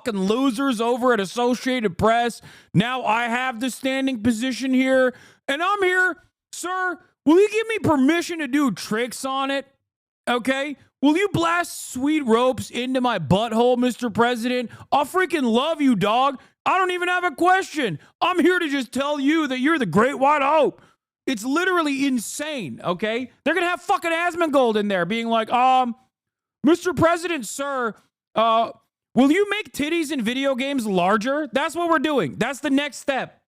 fucking losers over at Associated Press. Now I have the standing position here, and I'm here, sir. Will you give me permission to do tricks on it? Okay? Will you blast sweet ropes into my butthole, Mr. President? I'll freaking love you, dog. I don't even have a question. I'm here to just tell you that you're the great white hope. It's literally insane, okay? They're going to have fucking Asmongold in there being like, Mr. President, sir, will you make titties in video games larger? That's what we're doing. That's the next step.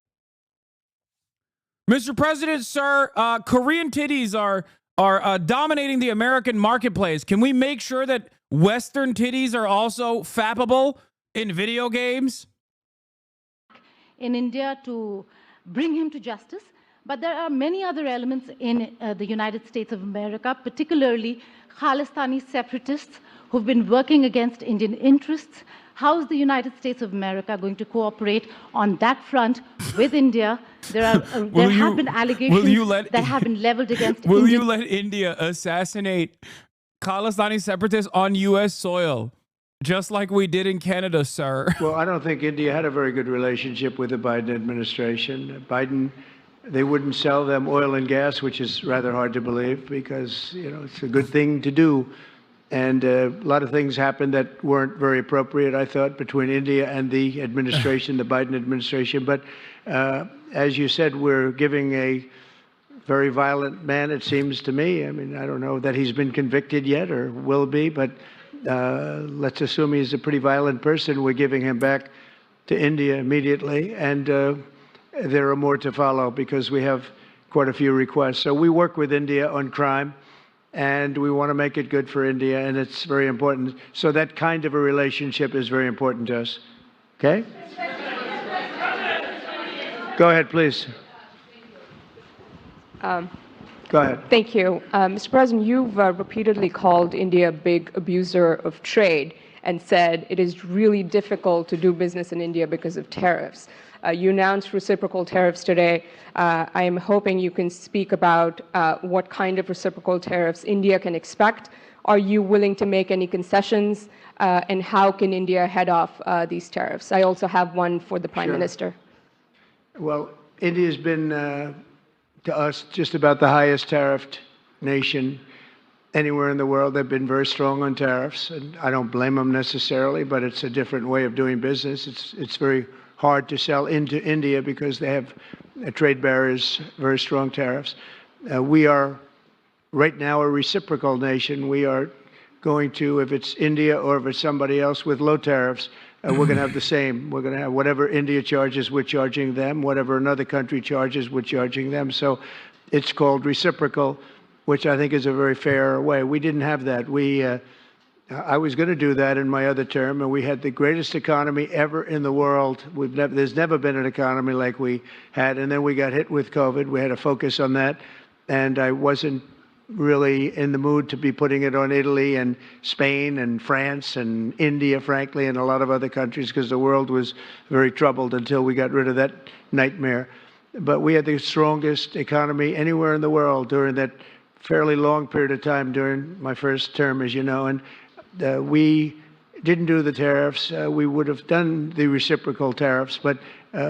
Mr. President, sir, Korean titties are dominating the American marketplace. Can we make sure that Western titties are also fappable in video games? In India to bring him to justice, but there are many other elements in the United States of America, particularly Khalistani separatists who've been working against Indian interests. How is the United States of America going to cooperate on that front with India? There have been allegations that have been leveled against India. Will you let India assassinate Khalistani separatists on U.S. soil, just like we did in Canada, sir? Well, I don't think India had a very good relationship with the Biden administration. They wouldn't sell them oil and gas, which is rather hard to believe because, it's a good thing to do. And a lot of things happened that weren't very appropriate, I thought, between India and the administration, the Biden administration. But as you said, we're giving a very violent man, it seems to me. I mean, I don't know that he's been convicted yet or will be, but let's assume he's a pretty violent person. We're giving him back to India immediately. And there are more to follow because we have quite a few requests. So we work with India on crime. And we want to make it good for India, and it's very important. So that kind of a relationship is very important to us. Okay? Go ahead, please. Go ahead. Thank you. Mr. President, you've repeatedly called India a big abuser of trade and said it is really difficult to do business in India because of tariffs. You announced reciprocal tariffs today. I am hoping you can speak about what kind of reciprocal tariffs India can expect. Are you willing to make any concessions? And how can India head off these tariffs? I also have one for the Prime Minister. Well, India's been, to us, just about the highest tariffed nation anywhere in the world. They've been very strong on tariffs, and I don't blame them necessarily, but it's a different way of doing business. It's very hard to sell into India because they have trade barriers, very strong tariffs. We are right now a reciprocal nation. We are going to, if it's India or if it's somebody else with low tariffs, we're going to have the same. We're going to have whatever India charges, we're charging them. Whatever another country charges, we're charging them. So it's called reciprocal, which I think is a very fair way. We didn't have that. I was going to do that in my other term, and we had the greatest economy ever in the world. There's never been an economy like we had, and then we got hit with COVID. We had to focus on that, and I wasn't really in the mood to be putting it on Italy and Spain and France and India, frankly, and a lot of other countries, because the world was very troubled until we got rid of that nightmare. But we had the strongest economy anywhere in the world during that fairly long period of time during my first term, as you know, and we didn't do the tariffs. We would have done the reciprocal tariffs, but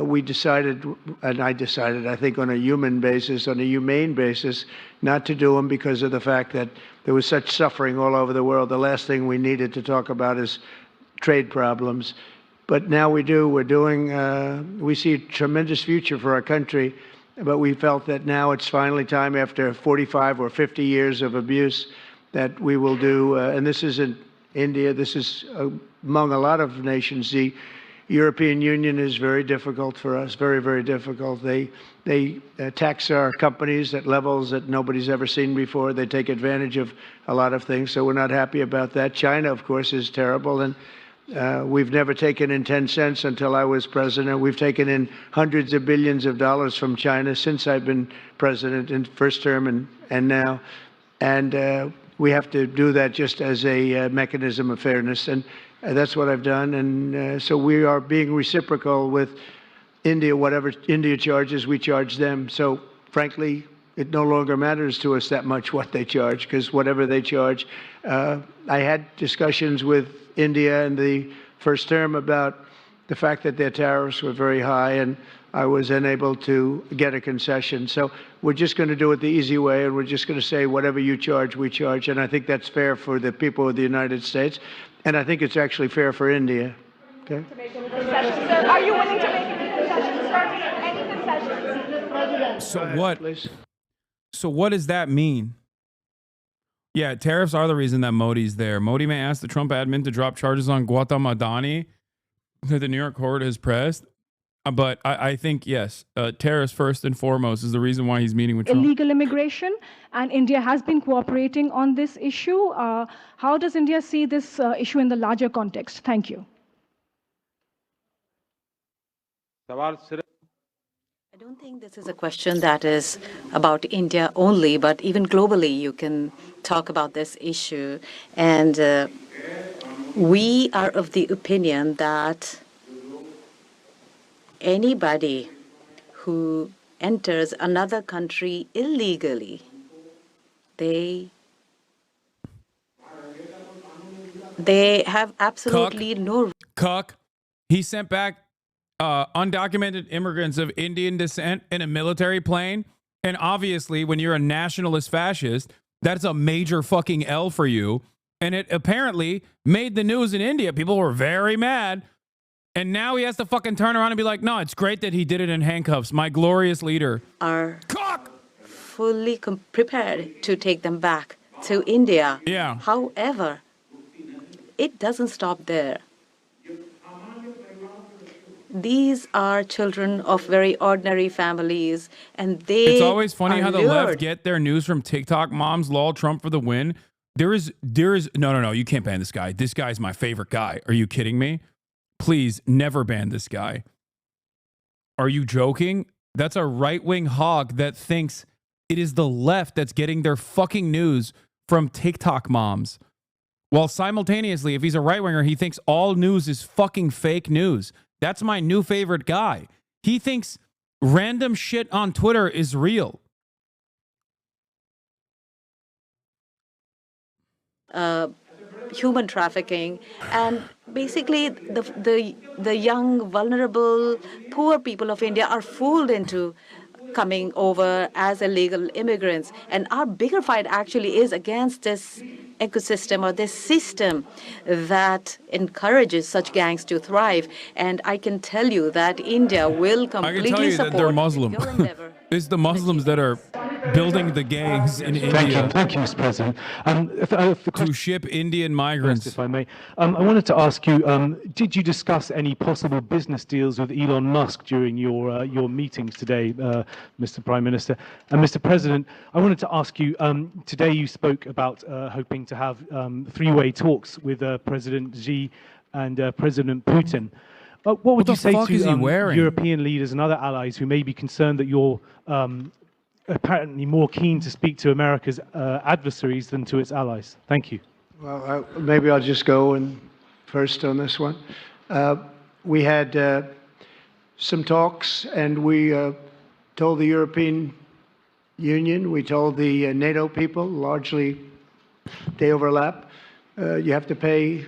we decided, and I decided, I think on a human basis, on a humane basis, not to do them because of the fact that there was such suffering all over the world. The last thing we needed to talk about is trade problems. But now we do. We're doing, we see a tremendous future for our country, but we felt that now it's finally time, after 45 or 50 years of abuse, that we will do, and this isn't India, this is among a lot of nations. The European Union is very difficult for us, very, very difficult. They tax our companies at levels that nobody's ever seen before. They take advantage of a lot of things, so we're not happy about that. China, of course, is terrible, and we've never taken in 10 cents until I was president. We've taken in hundreds of billions of dollars from China since I've been president in first term and now. And we have to do that just as a mechanism of fairness. And that's what I've done. And so we are being reciprocal with India. Whatever India charges, we charge them. So frankly, it no longer matters to us that much what they charge, because whatever they charge, I had discussions with India and the first term about the fact that their tariffs were very high, and I was unable to get a concession. So we're just going to do it the easy way, and we're just going to say whatever you charge, we charge. And I think that's fair for the people of the United States, and I think it's actually fair for India. Okay. To make any concessions, sir? Are you willing to make any concessions, sir? Any concessions? So ahead, what? please. So what does that mean? Yeah, tariffs are the reason that Modi's there. Modi may ask the Trump admin to drop charges on Gautam Adani that the New York court has pressed. But I think, yes, tariffs first and foremost is the reason why he's meeting with Trump. Illegal immigration, and India has been cooperating on this issue. How does India see this issue in the larger context? Thank you. I don't think this is a question that is about India only, but even globally you can talk about this issue. And we are of the opinion that anybody who enters another country illegally, they have absolutely no... Cuck. He sent back undocumented immigrants of Indian descent in a military plane. And obviously, when you're a nationalist fascist, that's a major fucking L for you. And it apparently made the news in India. People were very mad. And now he has to fucking turn around and be like, no, it's great that he did it in handcuffs. My glorious leader. Are Cock! fully prepared to take them back to India. Yeah. However, it doesn't stop there. These are children of very ordinary families, and It's always funny how the left lured. get their news from TikTok moms. Lol, Trump for the win. There is no. You can't ban this guy. This guy's my favorite guy. Are you kidding me? Please never ban this guy. Are you joking? That's a right-wing hog that thinks it is the left that's getting their fucking news from TikTok moms. While simultaneously, if he's a right-winger, he thinks all news is fucking fake news. That's my new favorite guy. He thinks random shit on Twitter is real. Human trafficking, and basically the young, vulnerable, poor people of India are fooled into coming over as illegal immigrants. And our bigger fight actually is against this ecosystem or this system that encourages such gangs to thrive. And I can tell you that India will I completely can tell you support that they're Muslim. your endeavor. It's the Muslims that are building the gangs in India Thank you, Mr. President. to ship Indian migrants. If I may, I wanted to ask you: did you discuss any possible business deals with Elon Musk during your meetings today, Mr. Prime Minister? And Mr. President, I wanted to ask you: today you spoke about hoping to have three-way talks with President Xi and President Putin. What would the you say fuck is he to wearing? European leaders and other allies who may be concerned that you're apparently more keen to speak to America's adversaries than to its allies? Thank you. Well, maybe I'll just go and first on this one. We had some talks, and we told the European Union, we told the NATO people, largely they overlap, you have to pay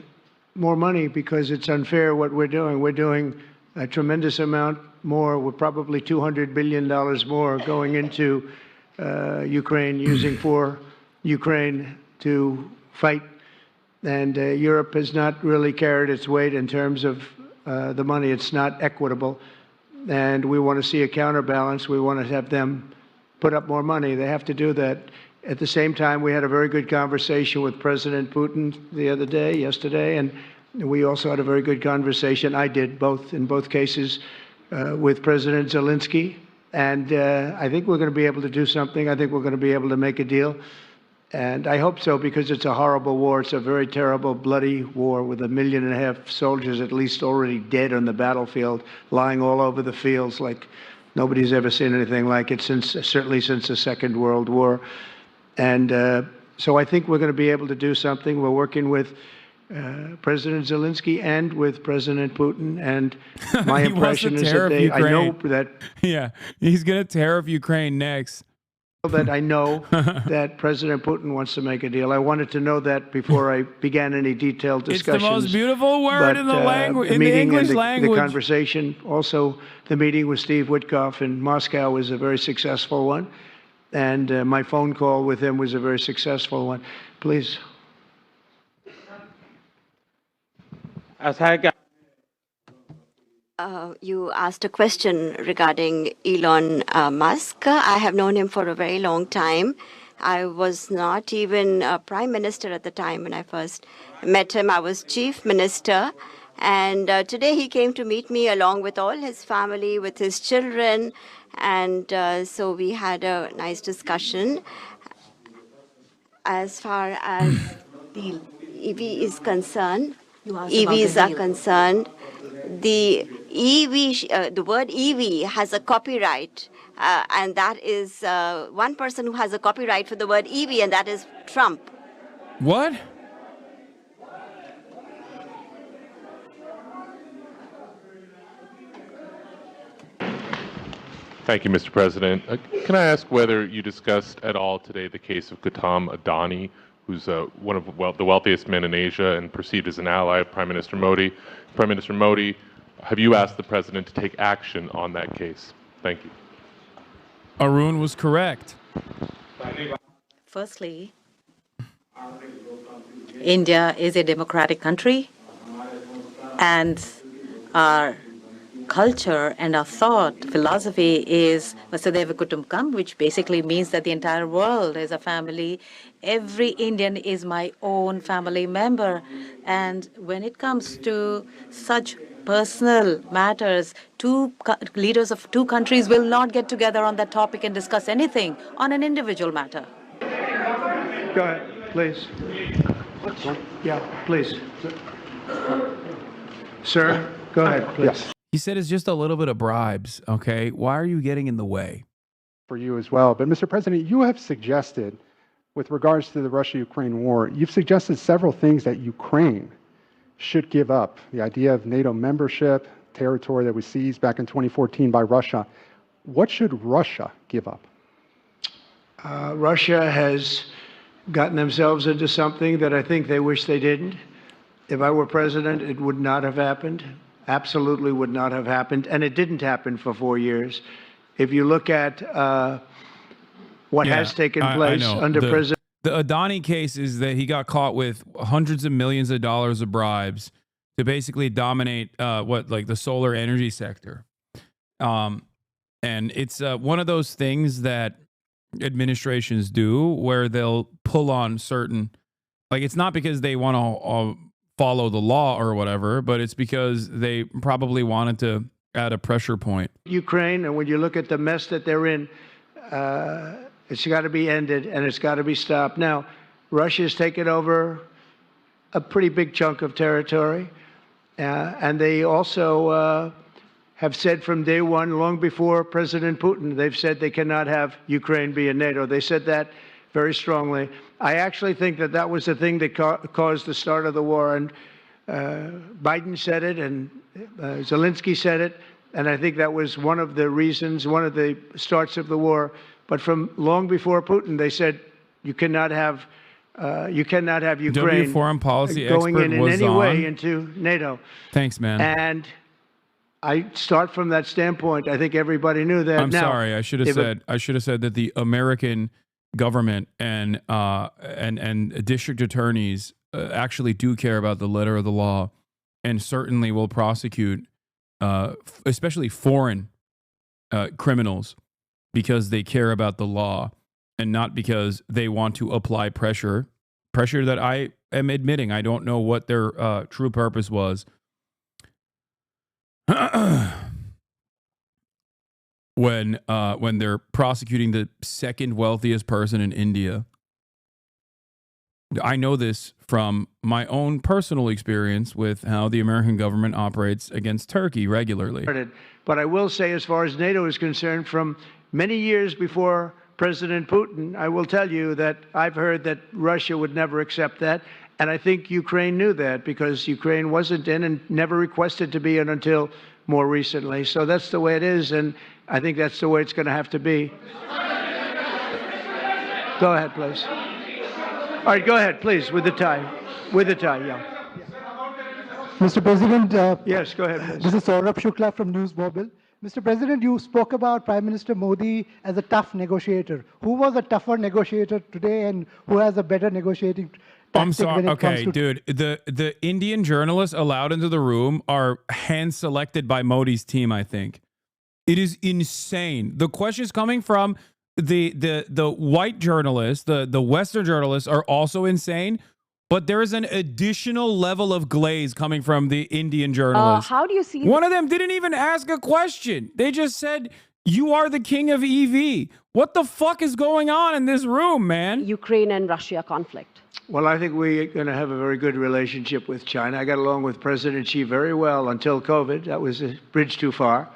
more money because it's unfair what we're doing. We're doing a tremendous amount more. We're probably $200 billion more going into Ukraine, using for Ukraine to fight. And Europe has not really carried its weight in terms of the money. It's not equitable. And we want to see a counterbalance. We want to have them put up more money. They have to do that. At the same time, we had a very good conversation with President Putin yesterday, and we also had a very good conversation. I did in both cases with President Zelensky, and I think we're going to be able to do something. I think we're going to be able to make a deal, and I hope so, because it's a horrible war. It's a very terrible, bloody war with 1.5 million soldiers at least already dead on the battlefield, lying all over the fields like nobody's ever seen anything like it certainly since the Second World War. And so I think we're going to be able to do something. We're working with President Zelensky and with President Putin. And my He wants to impression is tear that up I know Ukraine. that. Yeah, he's going to tear up Ukraine next. that I know that President Putin wants to make a deal. I wanted to know that before I began any detailed discussions. It's the most beautiful word in the language, in the English language. The conversation, also the meeting with Steve Witkoff in Moscow was a very successful one, and my phone call with him was a very successful one. Please. You asked a question regarding Elon Musk. I have known him for a very long time. I was not even a prime minister at the time when I first met him. I was chief minister. And today he came to meet me along with all his family, with his children. And so we had a nice discussion. As far as the EV is concerned, EVs are concerned, the the word EV has a copyright, and that is one person who has a copyright for the word EV, and that is Trump. What? Thank you, Mr. President. Can I ask whether you discussed at all today the case of Gautam Adani, who's one of the wealthiest men in Asia and perceived as an ally of Prime Minister Modi? Prime Minister Modi, have you asked the president to take action on that case? Thank you. Arun was correct. Firstly, India is a democratic country, and our culture and our thought philosophy is Vasudhaiva Kutumbakam, which basically means that the entire world is a family. Every Indian is my own family member. And when it comes to such personal matters, leaders of two countries will not get together on that topic and discuss anything on an individual matter. Go ahead, please. Yeah, please. Sir, go ahead, please. Yes. He said it's just a little bit of bribes, okay? Why are you getting in the way? For you as well. But Mr. President, you have suggested, with regards to the Russia-Ukraine war, you've suggested several things that Ukraine should give up. The idea of NATO membership, territory that was seized back in 2014 by Russia. What should Russia give up? Russia has gotten themselves into something that I think they wish they didn't. If I were president, it would not have happened. Absolutely would not have happened. And it didn't happen for 4 years. If you look at what has taken place under President... The Adani case is that he got caught with hundreds of millions of dollars of bribes to basically dominate the solar energy sector. And it's one of those things that administrations do where they'll pull on certain... it's not because they want to... follow the law or whatever, but it's because they probably wanted to add a pressure point. Ukraine, and when you look at the mess that they're in, it's got to be ended and it's got to be stopped. Now, Russia's taken over a pretty big chunk of territory, and they also have said from day one, long before President Putin, they've said they cannot have Ukraine be in NATO. They said that very strongly. I actually think that that was the thing that caused the start of the war. And Biden said it, and Zelensky said it, and I think that was one of the reasons, one of the starts of the war. But from long before Putin, they said you cannot have Ukraine foreign policy going expert in any way into NATO. Thanks, man. And I start from that standpoint. I think everybody knew that. I'm sorry. I should have said that the American government and district attorneys actually do care about the letter of the law, and certainly will prosecute, especially foreign criminals, because they care about the law and not because they want to apply pressure that I am admitting I don't know what their true purpose was. When they're prosecuting the second wealthiest person in India. I know this from my own personal experience with how the American government operates against Turkey regularly. But I will say, as far as NATO is concerned, from many years before President Putin, I will tell you that I've heard that Russia would never accept that. And I think Ukraine knew that, because Ukraine wasn't in and never requested to be in until more recently. So that's the way it is, and I think that's the way it's going to have to be. Go ahead, please. All right, go ahead, please, with the tie. With the tie, yeah. Mr. President, Yes, go ahead, please. this is Saurabh Shukla from News Mobile. Mr. President, you spoke about Prime Minister Modi as a tough negotiator. Who was a tougher negotiator today, and who has a better negotiating I'm tactic sorry. when it comes Okay, to... dude. The Indian journalists allowed into the room are hand selected by Modi's team, I think. It is insane. The questions coming from the white journalists, the Western journalists are also insane, but there is an additional level of glaze coming from the Indian journalists. How do you see One of them didn't even ask a question. They just said, "You are the king of EV." What the fuck is going on in this room, man? Ukraine and Russia conflict? Well, I think we're going to have a very good relationship with China. I got along with President Xi very well until COVID. That was a bridge too far.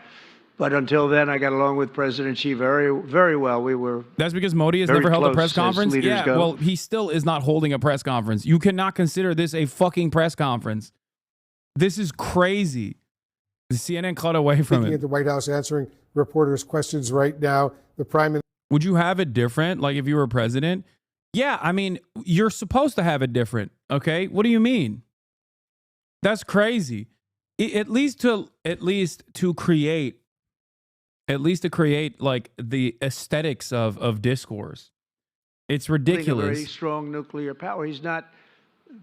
But until then, I got along with President Xi very, very well. We were. That's because Modi has very never held a close press as conference. leaders Yeah, go. well, he still is not holding a press conference. You cannot consider this a fucking press conference. This is crazy. The CNN cut away from Speaking it. at the White House answering reporters' questions right now, the Prime Minister. Would you have it different, like if you were president? Yeah, I mean, you're supposed to have it different, okay? What do you mean? That's crazy. At least to create like the aesthetics of discourse. It's A very ridiculous. strong nuclear power. He's not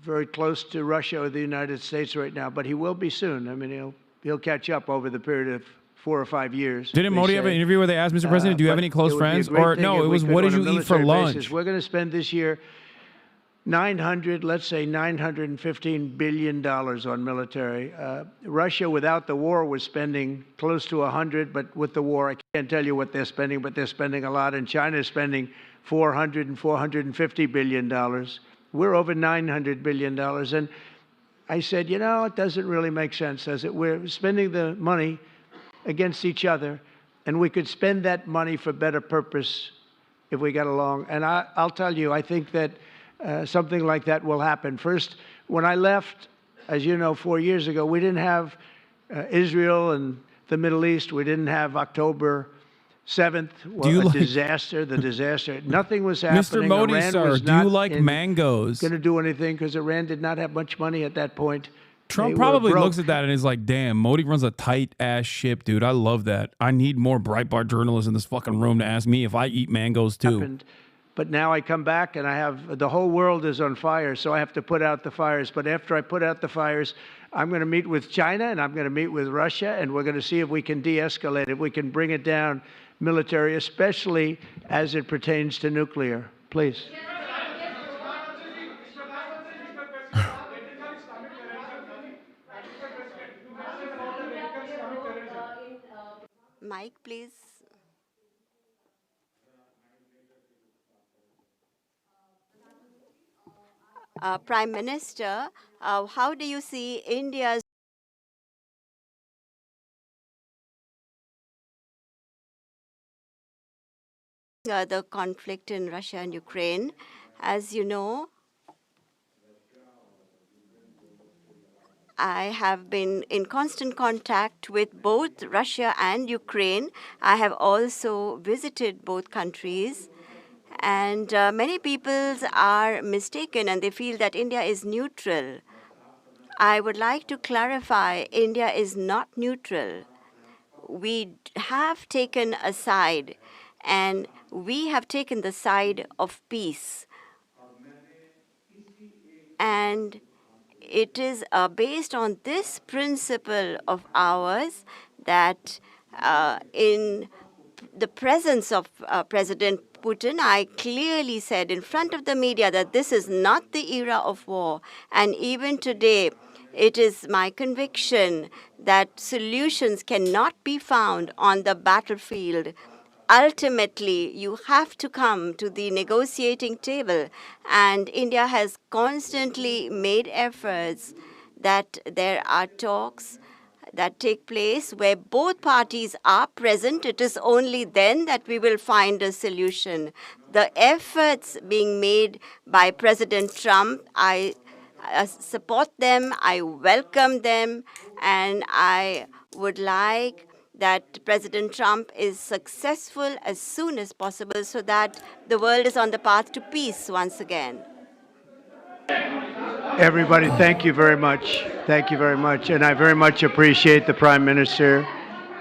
very close to Russia or the United States right now, but he will be soon. I mean, he'll catch up over the period of 4 or 5 years. Didn't they Modi say. have an interview where they asked Mr. President, do you have But any close it would be a friends? great Or thing no, if it we was could, what on did a you eat for military lunch? basis. We're going to spend this year let's say $915 billion on military. Russia, without the war, was spending close to 100, but with the war, I can't tell you what they're spending, but they're spending a lot. And China is spending $400 and $450 billion. We're over $900 billion. And I said, you know, it doesn't really make sense, does it? We're spending the money against each other, and we could spend that money for better purpose if we got along. And I'll tell you, I think that something like that will happen. First, when I left, as you know, 4 years ago, we didn't have Israel and the Middle East. We didn't have October 7th, disaster, the disaster. Nothing was happening. Mr. Modi, Iran sir, was do you not like mangoes? going to do anything because Iran did not have much money at that point. Trump They were probably broke. looks at that and is like, damn, Modi runs a tight ass ship, dude. I love that. I need more Breitbart journalists in this fucking room to ask me if I eat mangoes too. Happened. But now I come back and I have the whole world is on fire, so I have to put out the fires. But after I put out the fires, I'm going to meet with China and I'm going to meet with Russia, and we're going to see if we can de-escalate, if we can bring it down military, especially as it pertains to nuclear. Please. Mike, please. Prime Minister, how do you see India's the conflict in Russia and Ukraine? As you know, I have been in constant contact with both Russia and Ukraine. I have also visited both countries. And many people are mistaken and they feel that India is neutral. I would like to clarify, India is not neutral. We have taken a side, and we have taken the side of peace. And it is based on this principle of ours that in the presence of President Putin, I clearly said in front of the media that this is not the era of war. And even today, it is my conviction that solutions cannot be found on the battlefield. Ultimately, you have to come to the negotiating table. And India has constantly made efforts that there are talks that take place where both parties are present. It is only then that we will find a solution. The efforts being made by President Trump, I support them, I welcome them, and I would like that President Trump is successful as soon as possible so that the world is on the path to peace once again. Everybody, thank you very much. Thank you very much. And I very much appreciate the Prime Minister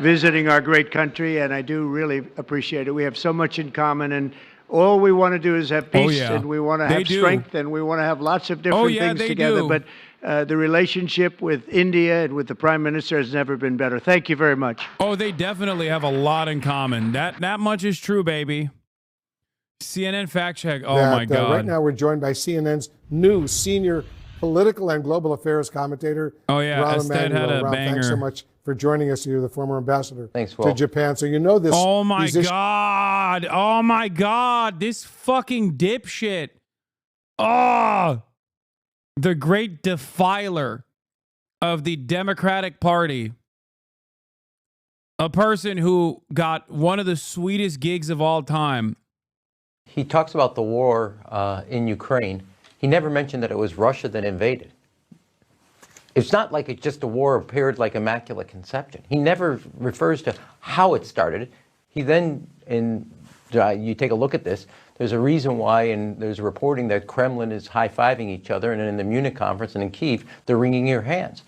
visiting our great country, and I do really appreciate it. We have so much in common, and all we want to do is have peace, and we want to have strength, and we want to have lots of different things together. But the relationship with India and with the Prime Minister has never been better. Thank you very much. Oh, they definitely have a lot in common. That much is true, baby. CNN fact check. Oh, my God. Right now, we're joined by CNN's new senior political and global affairs commentator. Oh, yeah. Ested had a banger. Thanks so much for joining us. You're the former ambassador to Japan. So you know this. Oh, my God. Oh, my God. This fucking dipshit. Oh, the great defiler of the Democratic Party. A person who got one of the sweetest gigs of all time. He talks about the war in Ukraine. He never mentioned that it was Russia that invaded. It's not like it's just a war appeared like Immaculate Conception. He never refers to how it started. He then, you take a look at this, there's a reason why, and there's reporting that Kremlin is high-fiving each other, and in the Munich conference and in Kyiv, they're wringing your hands.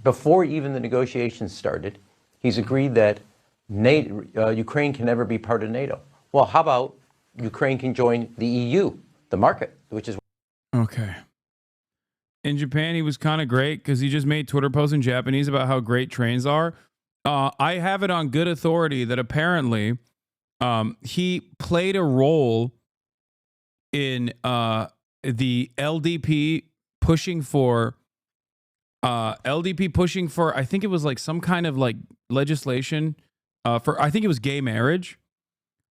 Before even the negotiations started, he's agreed that Ukraine can never be part of NATO. Well, how about Ukraine can join the EU, the market, which is... Okay. In Japan, he was kind of great because he just made Twitter posts in Japanese about how great trains are. I have it on good authority that apparently he played a role in the LDP pushing for, I think it was like some kind of like legislation for, I think it was gay marriage.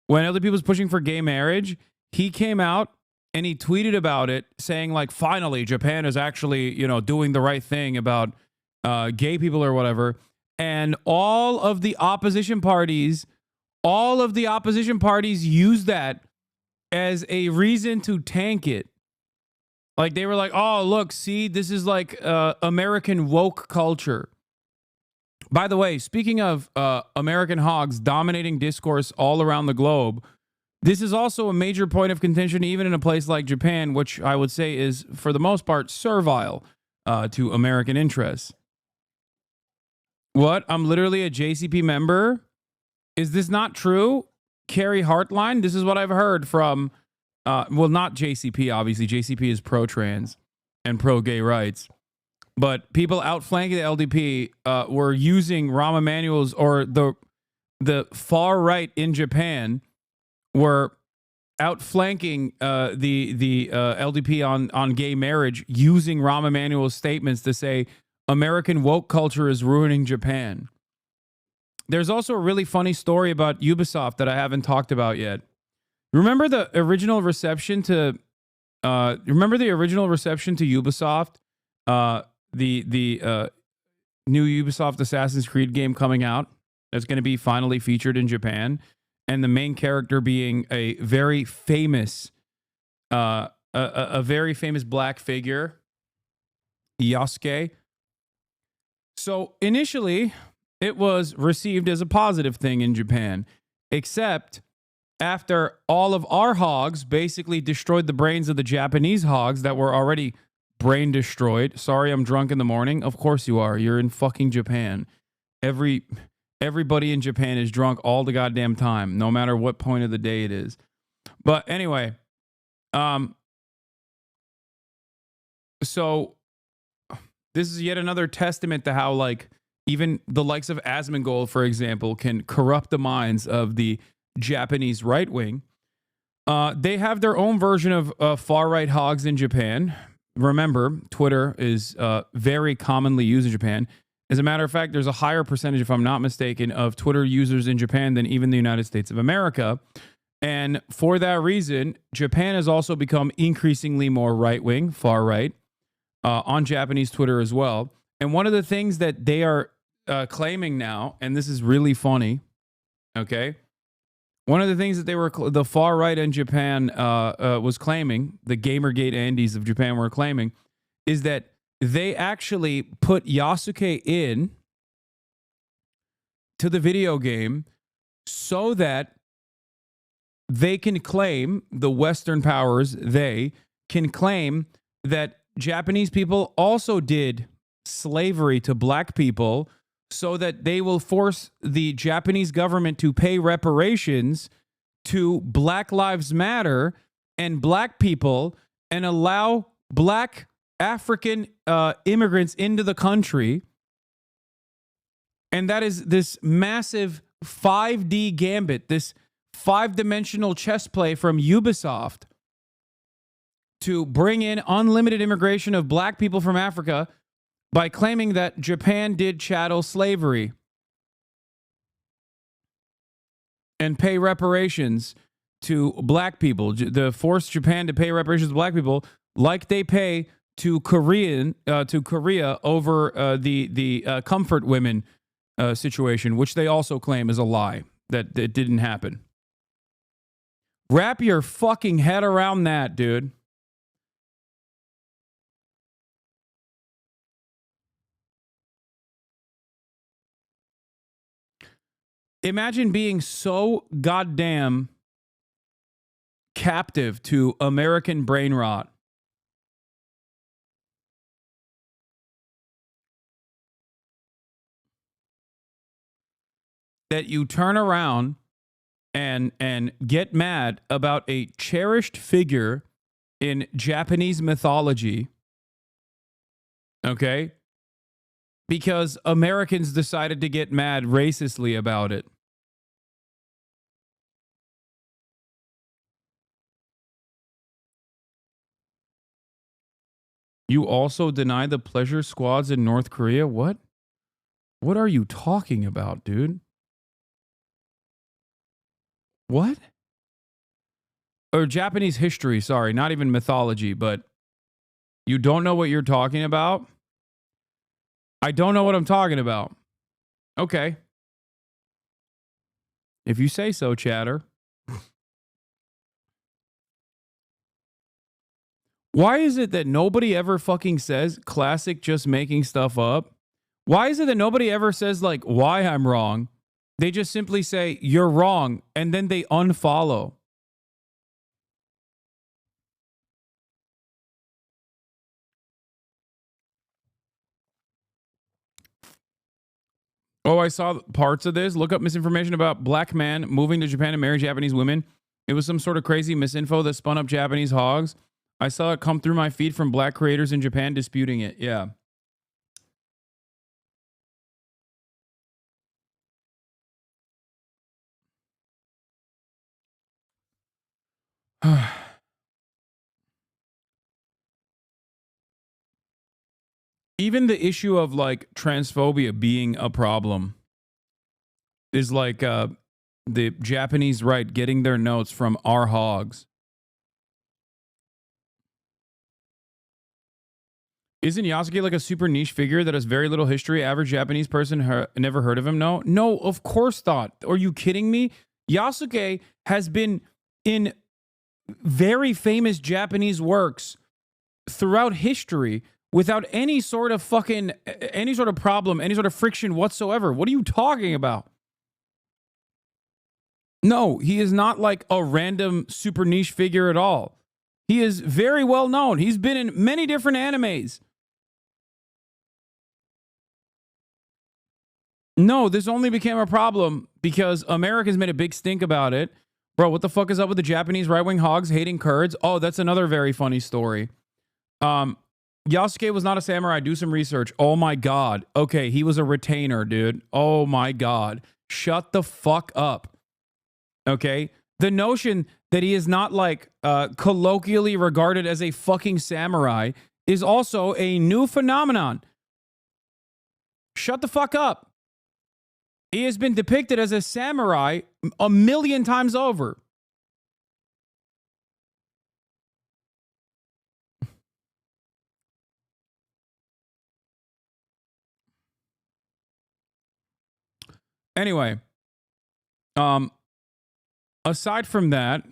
When LDP was pushing for gay marriage, he came out and he tweeted about it saying like, finally, Japan is actually, doing the right thing about gay people or whatever. And all of the opposition parties used that as a reason to tank it. Like they were like, oh, look, see, this is like American woke culture. By the way, speaking of American hogs dominating discourse all around the globe, this is also a major point of contention, even in a place like Japan, which I would say is, for the most part, servile to American interests. What? I'm literally a JCP member? Is this not true? Carrie Hartline? This is what I've heard from, well, not JCP, obviously. JCP is pro-trans and pro-gay rights. But people outflanking the LDP were using Rahm Emanuel's, or the far right in Japan were outflanking the LDP on gay marriage, using Rahm Emanuel's statements to say American woke culture is ruining Japan. There's also a really funny story about Ubisoft that I haven't talked about yet. Remember the original reception to Ubisoft? The new Ubisoft Assassin's Creed game coming out that's going to be finally featured in Japan, and the main character being a very famous black figure, Yasuke. So initially, it was received as a positive thing in Japan, except after all of our hogs basically destroyed the brains of the Japanese hogs that were already brain destroyed. Sorry, I'm drunk in the morning. Of course you are. You're in fucking Japan. Everybody in Japan is drunk all the goddamn time, no matter what point of the day it is. But anyway, so this is yet another testament to how, like, even the likes of Asmongold, for example, can corrupt the minds of the Japanese right wing. They have their own version of far-right hogs in Japan. Remember, Twitter is very commonly used in Japan. As a matter of fact, there's a higher percentage, if I'm not mistaken, of Twitter users in Japan than even the United States of America. And for that reason, Japan has also become increasingly more right-wing, far-right, on Japanese Twitter as well. And one of the things that they are claiming now, and this is really funny, okay? One of the things that the far right in Japan was claiming, the Gamergate Andes of Japan were claiming, is that they actually put Yasuke in to the video game so that they can claim, the Western powers, they can claim that Japanese people also did slavery to black people, so that they will force the Japanese government to pay reparations to Black Lives Matter and black people and allow black African immigrants into the country. And that is this massive 5D gambit, this 5-dimensional chess play from Ubisoft to bring in unlimited immigration of black people from Africa by claiming that Japan did chattel slavery and pay reparations to black people. The force Japan to pay reparations to black people like they pay to Korea over the comfort women situation, which they also claim is a lie, that it didn't happen. Wrap your fucking head around that, dude. Imagine being so goddamn captive to American brain rot that you turn around and get mad about a cherished figure in Japanese mythology, okay? Because Americans decided to get mad racistly about it. You also deny the pleasure squads in North Korea? What? What are you talking about, dude? What? Or Japanese history, sorry, not even mythology, but you don't know what you're talking about? I don't know what I'm talking about. Okay. If you say so, chatter. Why is it that nobody ever fucking says classic just making stuff up? Why is it that nobody ever says like why I'm wrong? They just simply say you're wrong and then they unfollow. Oh, I saw parts of this. Look up misinformation about black man moving to Japan and marry Japanese women. It was some sort of crazy misinfo that spun up Japanese hogs. I saw it come through my feed from black creators in Japan disputing it. Yeah. Even the issue of like transphobia being a problem is like the Japanese right getting their notes from our hogs. Isn't Yasuke like a super niche figure that has very little history? Average Japanese person never heard of him? No, of course not. Are you kidding me? Yasuke has been in very famous Japanese works throughout history without any sort of fucking, any sort of problem, any sort of friction whatsoever. What are you talking about? No, he is not like a random super niche figure at all. He is very well known. He's been in many different animes. No, this only became a problem because Americans made a big stink about it. Bro, what the fuck is up with the Japanese right-wing hogs hating Kurds? Oh, that's another very funny story. Yasuke was not a samurai. Do some research. Oh my God. Okay, he was a retainer, dude. Oh my God. Shut the fuck up. Okay? The notion that he is not like colloquially regarded as a fucking samurai is also a new phenomenon. Shut the fuck up. He has been depicted as a samurai a million times over. Anyway, aside from that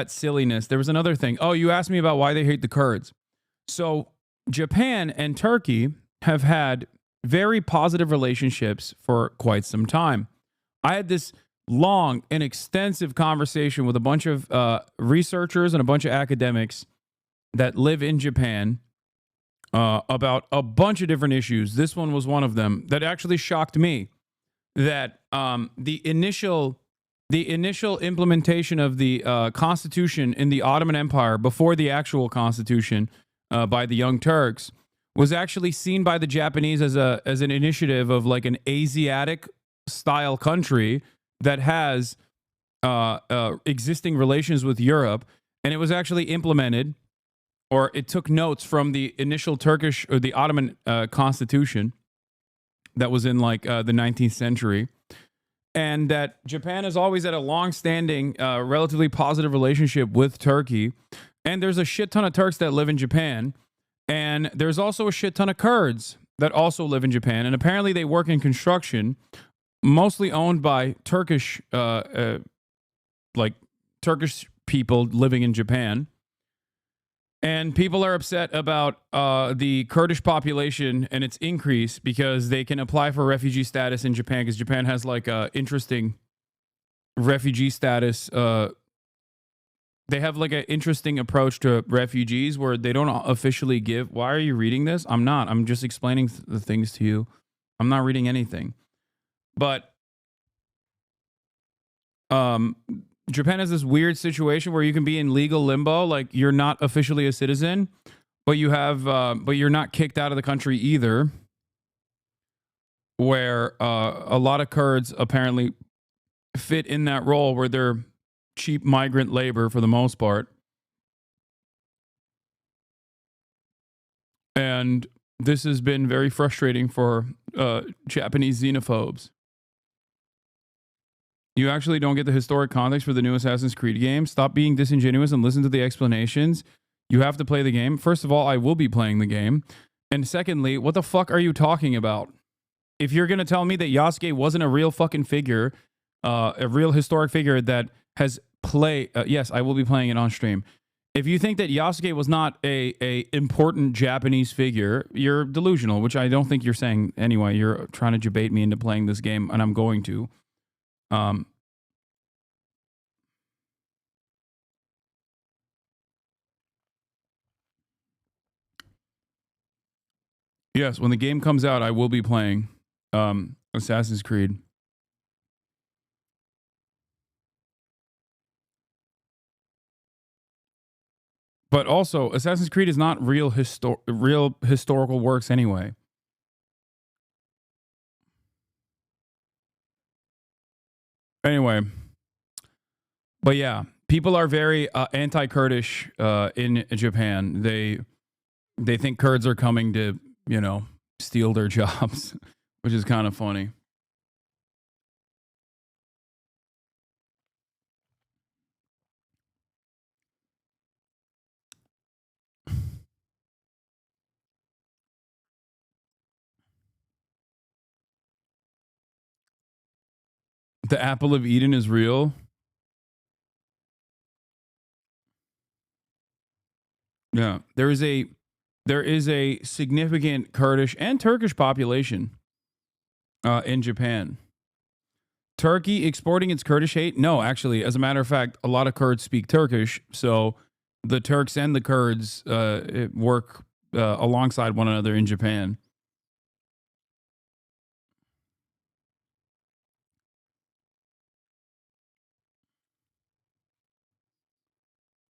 silliness, there was another thing. Oh, you asked me about why they hate the Kurds. So Japan and Turkey have had very positive relationships for quite some time. I had this long and extensive conversation with a bunch of researchers and a bunch of academics that live in Japan about a bunch of different issues. This one was one of them that actually shocked me. That the initial implementation of the Constitution in the Ottoman Empire before the actual Constitution by the Young Turks was actually seen by the Japanese as an initiative of like an Asiatic style country that has existing relations with Europe, and it was actually implemented, or it took notes from the initial Turkish or the Ottoman Constitution that was in like the 19th century. And that Japan has always had a long-standing, relatively positive relationship with Turkey. And there's a shit ton of Turks that live in Japan. And there's also a shit ton of Kurds that also live in Japan. And apparently they work in construction, mostly owned by Turkish, Turkish people living in Japan. And people are upset about the Kurdish population and its increase because they can apply for refugee status in Japan because Japan has like a interesting refugee status. They have like an interesting approach to refugees where they don't officially give. Why are you reading this? I'm not. I'm just explaining the things to you. I'm not reading anything. But Japan has this weird situation where you can be in legal limbo, like you're not officially a citizen, but you have, but you're not kicked out of the country either. Where a lot of Kurds apparently fit in that role, where they're cheap migrant labor for the most part, and this has been very frustrating for Japanese xenophobes. You actually don't get the historic context for the new Assassin's Creed game. Stop being disingenuous and listen to the explanations. You have to play the game. First of all, I will be playing the game. And secondly, what the fuck are you talking about? If you're going to tell me that Yasuke wasn't a real fucking figure, a real historic figure that has yes, I will be playing it on stream. If you think that Yasuke was not a important Japanese figure, you're delusional, which I don't think you're saying anyway. You're trying to debate me into playing this game, and I'm going to. Yes, when the game comes out, I will be playing Assassin's Creed. But also, Assassin's Creed is not real historical works anyway. Anyway, but yeah, people are very anti-Kurdish in Japan. They think Kurds are coming to, steal their jobs, which is kind of funny. The apple of Eden is real. Yeah, there is a significant Kurdish and Turkish population in Japan. Turkey exporting its Kurdish hate? No, actually, as a matter of fact, a lot of Kurds speak Turkish, so the Turks and the Kurds work alongside one another in Japan.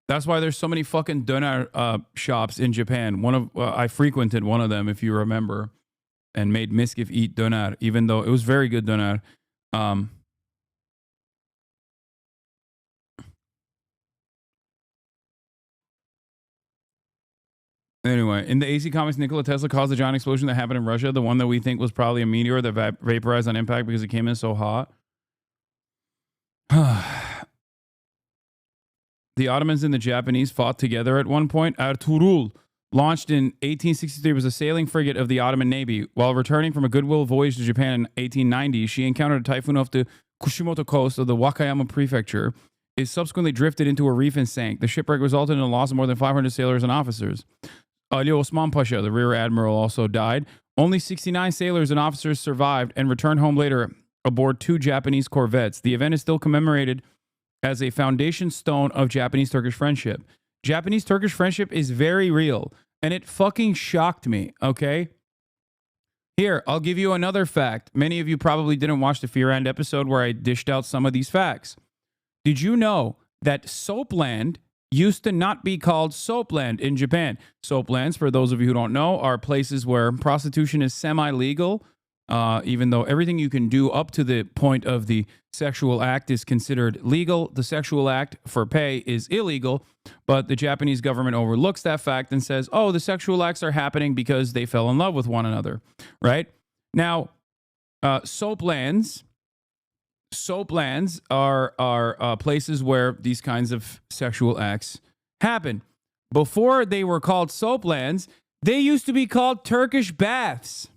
That's why there's so many fucking doner shops in Japan. I frequented one of them, if you remember, and made Miskif eat doner, even though it was very good doner. Anyway, in the AC Comics, Nikola Tesla caused the giant explosion that happened in Russia, the one that we think was probably a meteor that vaporized on impact because it came in so hot. The Ottomans and the Japanese fought together at one point. Ertuğrul, launched in 1863, was a sailing frigate of the Ottoman Navy. While returning from a goodwill voyage to Japan in 1890, she encountered a typhoon off the Kushimoto coast of the Wakayama prefecture. It subsequently drifted into a reef and sank. The shipwreck resulted in a loss of more than 500 sailors and officers. Ali Osman Pasha, the rear admiral, also died. Only 69 sailors and officers survived and returned home later aboard 2 Japanese corvettes. The event is still commemorated as a foundation stone of Japanese-Turkish friendship. Japanese-Turkish friendship is very real, and it fucking shocked me, okay? Here, I'll give you another fact. Many of you probably didn't watch the Fear End episode where I dished out some of these facts. Did you know that Soapland used to not be called Soapland in Japan? Soaplands, for those of you who don't know, are places where prostitution is semi-legal, even though everything you can do up to the point of the sexual act is considered legal. The sexual act for pay is illegal, but the Japanese government overlooks that fact and says, oh, the sexual acts are happening because they fell in love with one another, right? Now, soaplands are places where these kinds of sexual acts happen. Before they were called soaplands, they used to be called Turkish baths.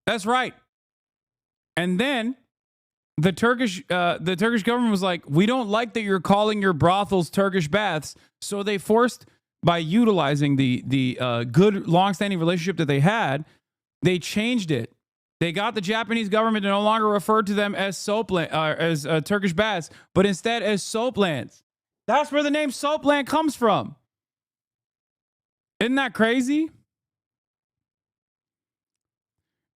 That's right. And then the Turkish government was like, we don't like that you're calling your brothels Turkish baths. So they forced, by utilizing the good longstanding relationship that they had, they changed it. They got the Japanese government to no longer refer to them as Turkish baths, but instead as soaplands. That's where the name Soapland comes from. Isn't that crazy?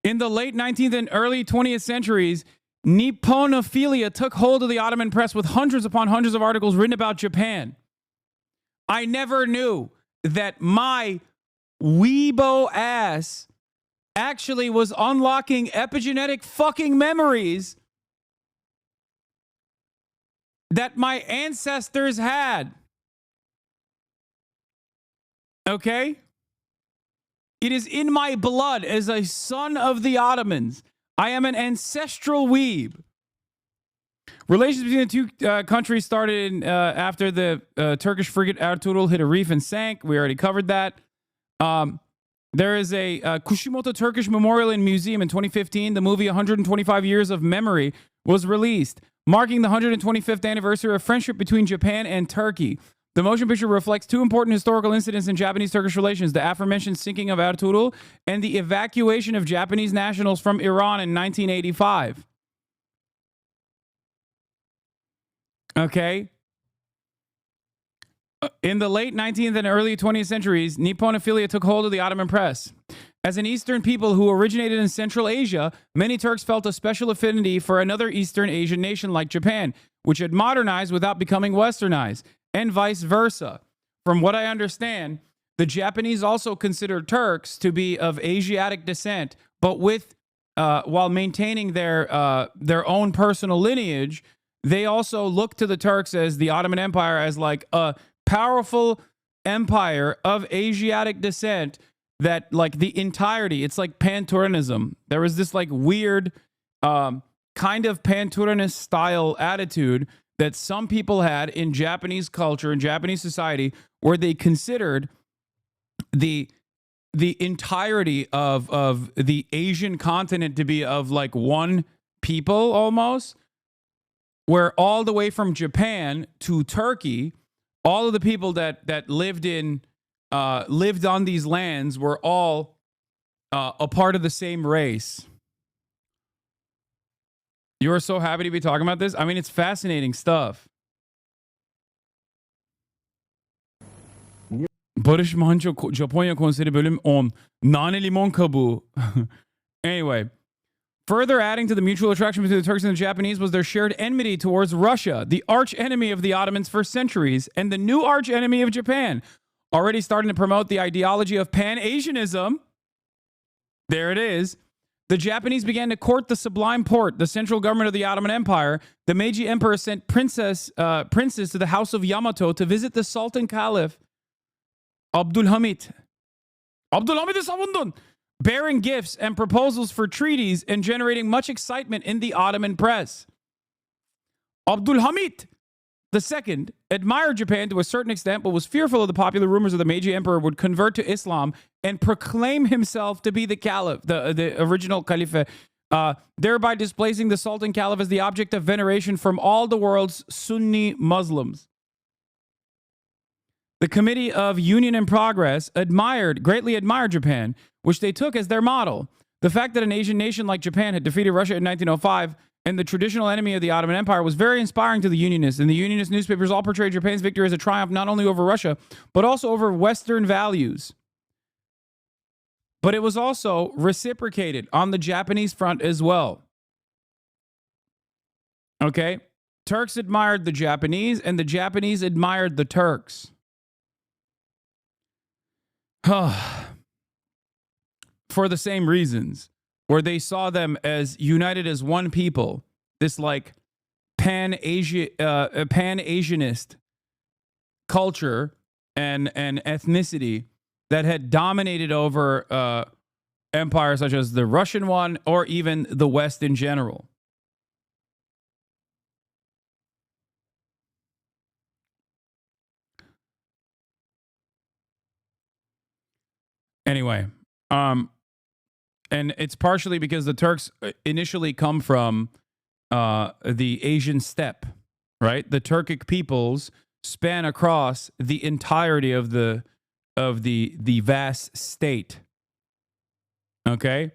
In the late 19th and early 20th centuries, Nipponophilia took hold of the Ottoman press with hundreds upon hundreds of articles written about Japan. I never knew that my weebo ass actually was unlocking epigenetic fucking memories that my ancestors had. Okay? It is in my blood as a son of the Ottomans. I am an ancestral weeb. Relations between the two countries started after the Turkish frigate Ertuğrul hit a reef and sank. We already covered that. There is a Kushimoto Turkish Memorial and Museum in 2015. The movie 125 Years of Memory was released, marking the 125th anniversary of friendship between Japan and Turkey. The motion picture reflects 2 important historical incidents in Japanese-Turkish relations, the aforementioned sinking of Ertuğrul and the evacuation of Japanese nationals from Iran in 1985. Okay. In the late 19th and early 20th centuries, Nipponophilia took hold of the Ottoman press. As an Eastern people who originated in Central Asia, many Turks felt a special affinity for another Eastern Asian nation like Japan, which had modernized without becoming westernized, and vice versa. From what I understand, the Japanese also considered Turks to be of Asiatic descent, but while maintaining their own personal lineage, they also looked to the Turks as the Ottoman Empire as like a powerful empire of Asiatic descent that like the entirety, it's like Pan-Turanism. There was this like weird kind of Pan-Turanist style attitude that some people had in Japanese culture and Japanese society, where they considered the entirety of the Asian continent to be of like one people almost, where all the way from Japan to Turkey, all of the people that lived on these lands were all a part of the same race. You are so happy to be talking about this. I mean, it's fascinating stuff. Barış Manço Japonya Konseri bölüm 10. Nane limon kabuğu. Anyway, further adding to the mutual attraction between the Turks and the Japanese was their shared enmity towards Russia, the arch enemy of the Ottomans for centuries, and the new arch enemy of Japan, already starting to promote the ideology of Pan-Asianism. There it is. The Japanese began to court the Sublime Porte, the central government of the Ottoman Empire. The Meiji Emperor sent princes to the House of Yamato to visit the Sultan Caliph Abdülhamit. Abdülhamit'i savundun. Bearing gifts and proposals for treaties and generating much excitement in the Ottoman press. Abdülhamit II admired Japan to a certain extent, but was fearful of the popular rumors of the Meiji Emperor would convert to Islam and proclaim himself to be the Caliph, the original Caliph, thereby displacing the Sultan Caliph as the object of veneration from all the world's Sunni Muslims. The Committee of Union and Progress greatly admired Japan, which they took as their model. The fact that an Asian nation like Japan had defeated Russia in 1905 and the traditional enemy of the Ottoman Empire was very inspiring to the Unionists, and the Unionist newspapers all portrayed Japan's victory as a triumph not only over Russia, but also over Western values. But it was also reciprocated on the Japanese front as well. Okay? Turks admired the Japanese, and the Japanese admired the Turks. For the same reasons, where they saw them as united as one people, this like pan-Asianist culture and ethnicity that had dominated over empires such as the Russian one or even the West in general. Anyway, and it's partially because the Turks initially come from the Asian steppe, right? The Turkic peoples span across the entirety of the vast state. Okay?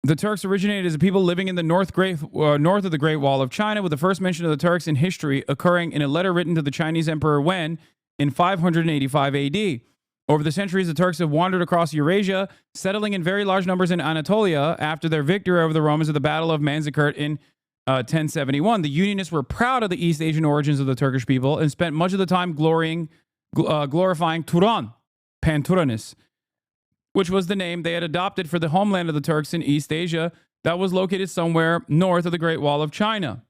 The Turks originated as a people living in the north of the Great Wall of China, with the first mention of the Turks in history occurring in a letter written to the Chinese Emperor Wen in 585 AD. Over the centuries, the Turks have wandered across Eurasia, settling in very large numbers in Anatolia after their victory over the Romans at the Battle of Manzikert in 1071. The Unionists were proud of the East Asian origins of the Turkish people and spent much of the time glorifying Turan, Pan-Turanis, which was the name they had adopted for the homeland of the Turks in East Asia that was located somewhere north of the Great Wall of China.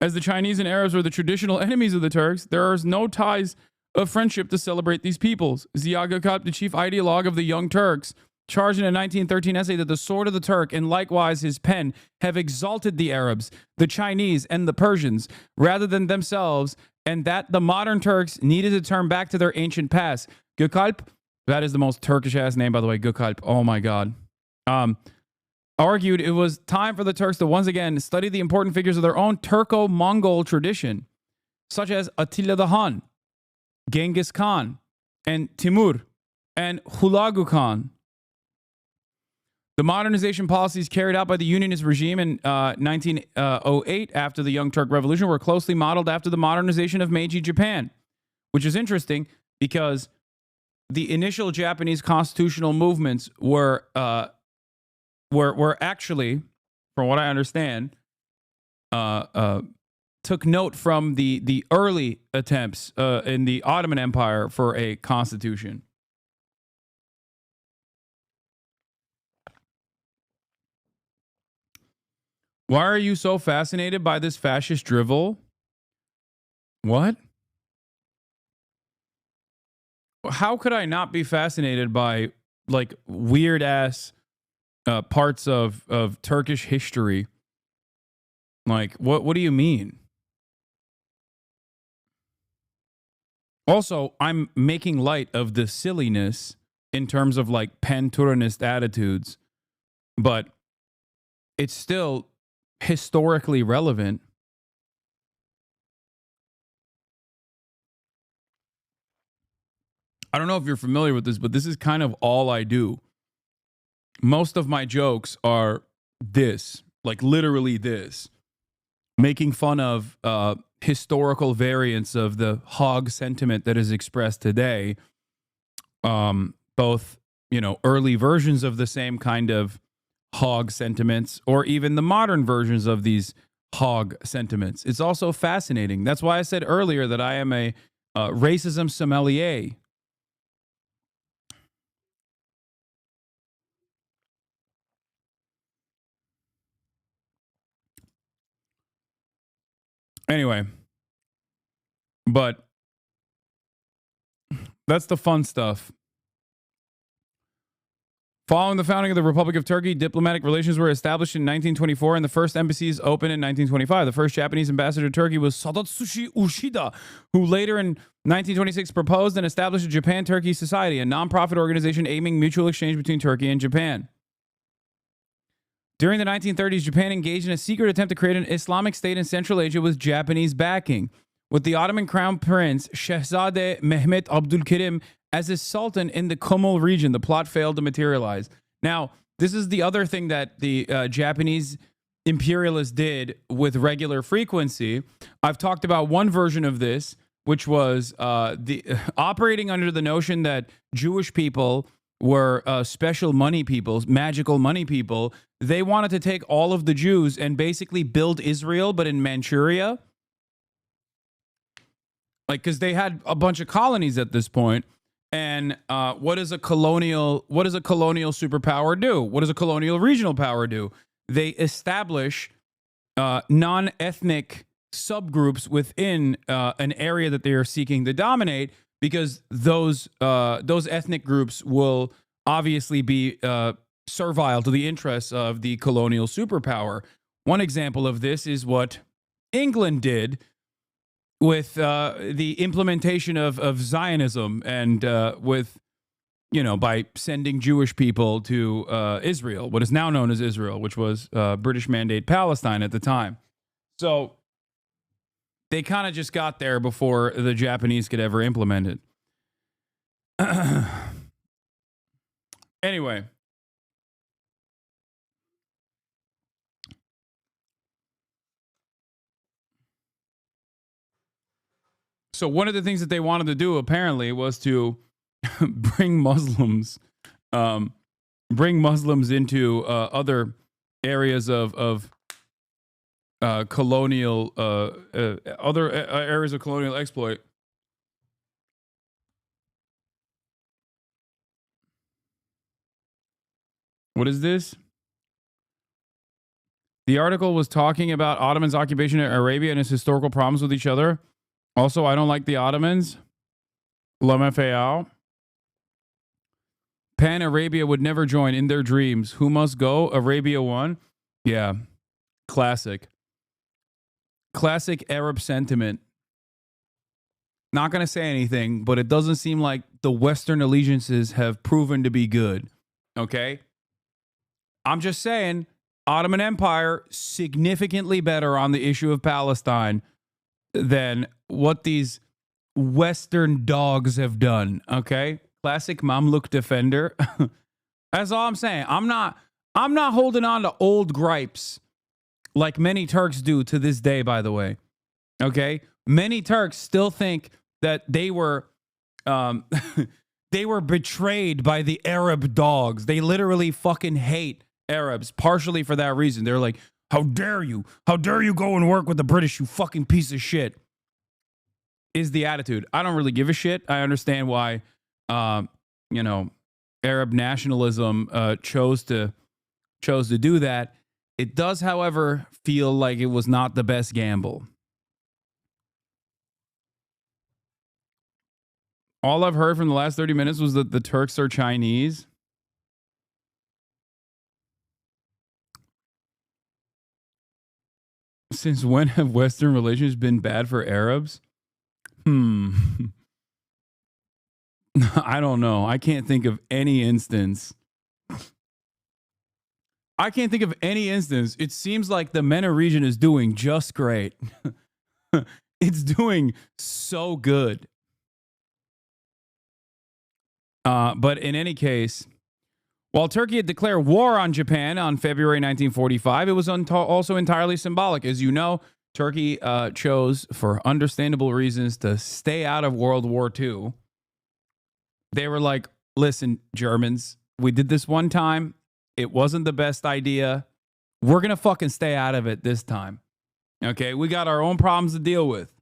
As the Chinese and Arabs were the traditional enemies of the Turks, there are no ties of friendship to celebrate these peoples. Ziya Gökalp, the chief ideologue of the Young Turks, charged in a 1913 essay that the sword of the Turk and likewise his pen have exalted the Arabs, the Chinese, and the Persians rather than themselves, and that the modern Turks needed to turn back to their ancient past. Gökalp, that is the most Turkish-ass name, by the way, Gökalp. Oh, my God. Argued it was time for the Turks to once again study the important figures of their own Turco-Mongol tradition, such as Attila the Hun, Genghis Khan, and Timur, and Hulagu Khan. The modernization policies carried out by the Unionist regime in 1908 after the Young Turk Revolution were closely modeled after the modernization of Meiji Japan, which is interesting because the initial Japanese constitutional movements were actually, from what I understand, took note from the early attempts in the Ottoman Empire for a constitution. Why are you so fascinated by this fascist drivel? What? How could I not be fascinated by like weird ass parts of Turkish history? Like, what do you mean? Also, I'm making light of the silliness in terms of like Pan-Turanist attitudes, but it's still historically relevant. I don't know if you're familiar with this, but this is kind of all I do. Most of my jokes are this, like literally this, making fun of historical variants of the hog sentiment that is expressed today. Both, early versions of the same kind of hog sentiments or even the modern versions of these hog sentiments. It's also fascinating. That's why I said earlier that I am a racism sommelier. Anyway, but that's the fun stuff. Following the founding of the Republic of Turkey, diplomatic relations were established in 1924 and the first embassies opened in 1925. The first Japanese ambassador to Turkey was Sadatsushi Ushida, who later in 1926 proposed and established a Japan-Turkey Society, a non-profit organization aiming mutual exchange between Turkey and Japan. During the 1930s, Japan engaged in a secret attempt to create an Islamic state in Central Asia with Japanese backing, with the Ottoman Crown Prince Shahzadeh Mehmet Abdülkerim as his sultan in the Kumul region. The plot failed to materialize. Now, this is the other thing that the Japanese imperialists did with regular frequency. I've talked about one version of this, which was operating under the notion that Jewish people were special money people, magical money people. They wanted to take all of the Jews and basically build Israel, but in Manchuria. Like, because they had a bunch of colonies at this point. And what does a colonial superpower do? What does a colonial regional power do? They establish non-ethnic subgroups within an area that they are seeking to dominate, because those ethnic groups will obviously be servile to the interests of the colonial superpower. One example of this is what England did with the implementation of Zionism and with, by sending Jewish people to Israel, what is now known as Israel, which was British Mandate Palestine at the time. So they kind of just got there before the Japanese could ever implement it. Anyway. So one of the things that they wanted to do apparently was to bring Muslims into other areas of colonial other areas of colonial exploit. What is this? The article was talking about Ottomans' occupation of Arabia and its historical problems with each other. Also, I don't like the Ottomans. Lamafayal. Pan-Arabia would never join in their dreams. Who must go? Arabia won? Yeah. Classic. Classic Arab sentiment. Not going to say anything, but it doesn't seem like the Western allegiances have proven to be good. Okay? I'm just saying, Ottoman Empire, significantly better on the issue of Palestine than what these Western dogs have done. Okay? Classic Mamluk defender. That's all I'm saying. I'm not holding on to old gripes like many Turks do to this day, by the way. Okay? Many Turks still think that they were they were betrayed by the Arab dogs. They literally fucking hate Arabs, partially for that reason. They're like, how dare you? How dare you go and work with the British, you fucking piece of shit? Is the attitude. I don't really give a shit. I understand why, Arab nationalism chose to do that. It does, however, feel like it was not the best gamble. All I've heard from the last 30 minutes was that the Turks are Chinese. Since when have Western relations been bad for Arabs? I don't know. I can't think of any instance. It seems like the MENA region is doing just great. It's doing so good. But in any case, while Turkey had declared war on Japan on February 1945, it was also entirely symbolic. As you know, Turkey chose, for understandable reasons, to stay out of World War II. They were like, listen, Germans, we did this one time. It wasn't the best idea. We're going to fucking stay out of it this time. Okay? We got our own problems to deal with.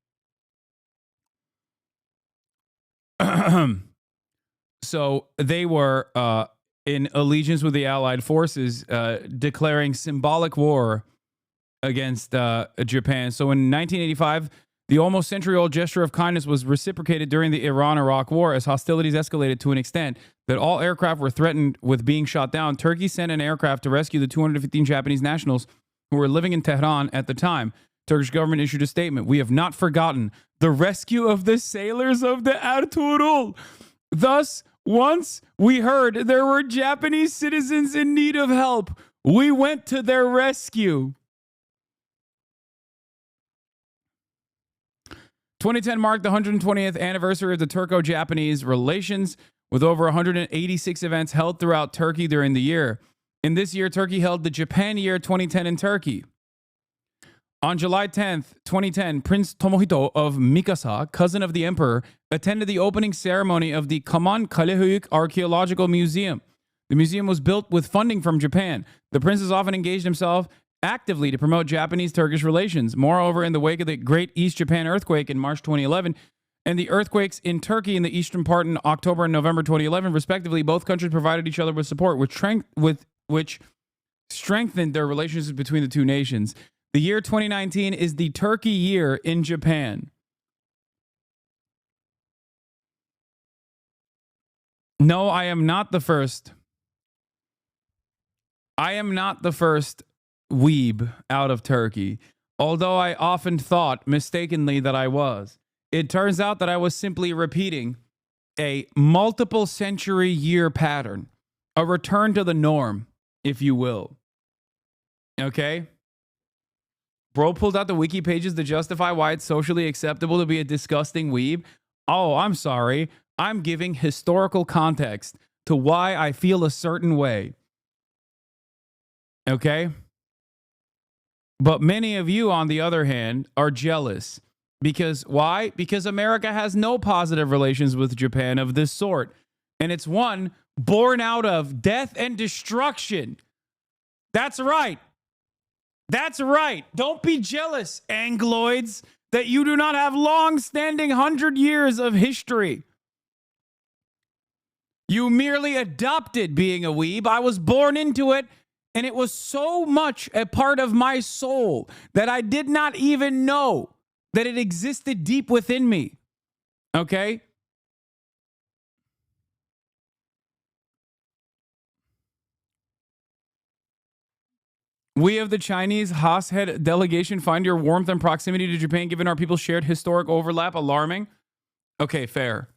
So they were in allegiance with the Allied forces, declaring symbolic war against Japan. So in 1985, the almost century-old gesture of kindness was reciprocated during the Iran-Iraq War as hostilities escalated to an extent that all aircraft were threatened with being shot down. Turkey sent an aircraft to rescue the 215 Japanese nationals who were living in Tehran at the time. Turkish government issued a statement. We have not forgotten the rescue of the sailors of the Ertuğrul. Thus, once we heard there were Japanese citizens in need of help, We went to their rescue. 2010 marked the 120th anniversary of the Turco-Japanese relations, with over 186 events held throughout Turkey during the year. In this year, Turkey held the Japan Year 2010 in Turkey. On July 10th, 2010, Prince Tomohito of Mikasa, cousin of the emperor, attended the opening ceremony of the Kaman Kalehuyuk Archaeological Museum. The museum was built with funding from Japan. The prince has often engaged himself actively to promote Japanese-Turkish relations. Moreover, in the wake of the Great East Japan earthquake in March 2011 and the earthquakes in Turkey in the eastern part in October and November 2011, respectively, both countries provided each other with support, which strengthened their relations between the two nations. The year 2019 is the Turkey year in Japan. No, I am not the first. I am not the first weeb out of Turkey, although I often thought mistakenly that I was. It turns out that I was simply repeating a multiple century year pattern, a return to the norm, if you will. Okay? Bro pulled out the wiki pages to justify why it's socially acceptable to be a disgusting weeb. Oh, I'm sorry. I'm giving historical context to why I feel a certain way. Okay? But many of you, on the other hand, are jealous. Because why? Because America has no positive relations with Japan of this sort. And it's one born out of death and destruction. That's right. That's right. Don't be jealous, Angloids, that you do not have long-standing 100 years of history. You merely adopted being a weeb. I was born into it, and it was so much a part of my soul that I did not even know that it existed deep within me. Okay? We of the Chinese Haas head delegation find your warmth and proximity to Japan, given our people's shared historic overlap, alarming. Okay, fair.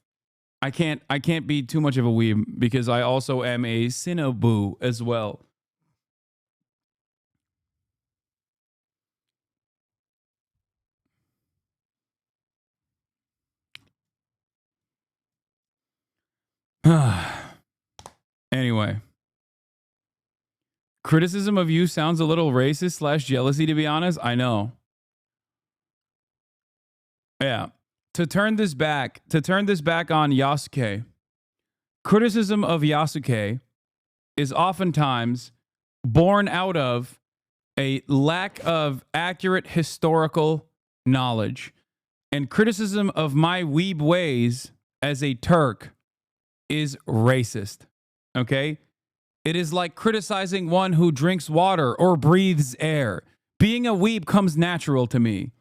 I can't be too much of a weeb because I also am a Sinobu as well. Anyway. Criticism of you sounds a little racist / jealousy, to be honest. I know. Yeah. To turn this back on Yasuke, criticism of Yasuke is oftentimes born out of a lack of accurate historical knowledge. And criticism of my weeb ways as a Turk is racist. Okay? It is like criticizing one who drinks water or breathes air. Being a weeb comes natural to me.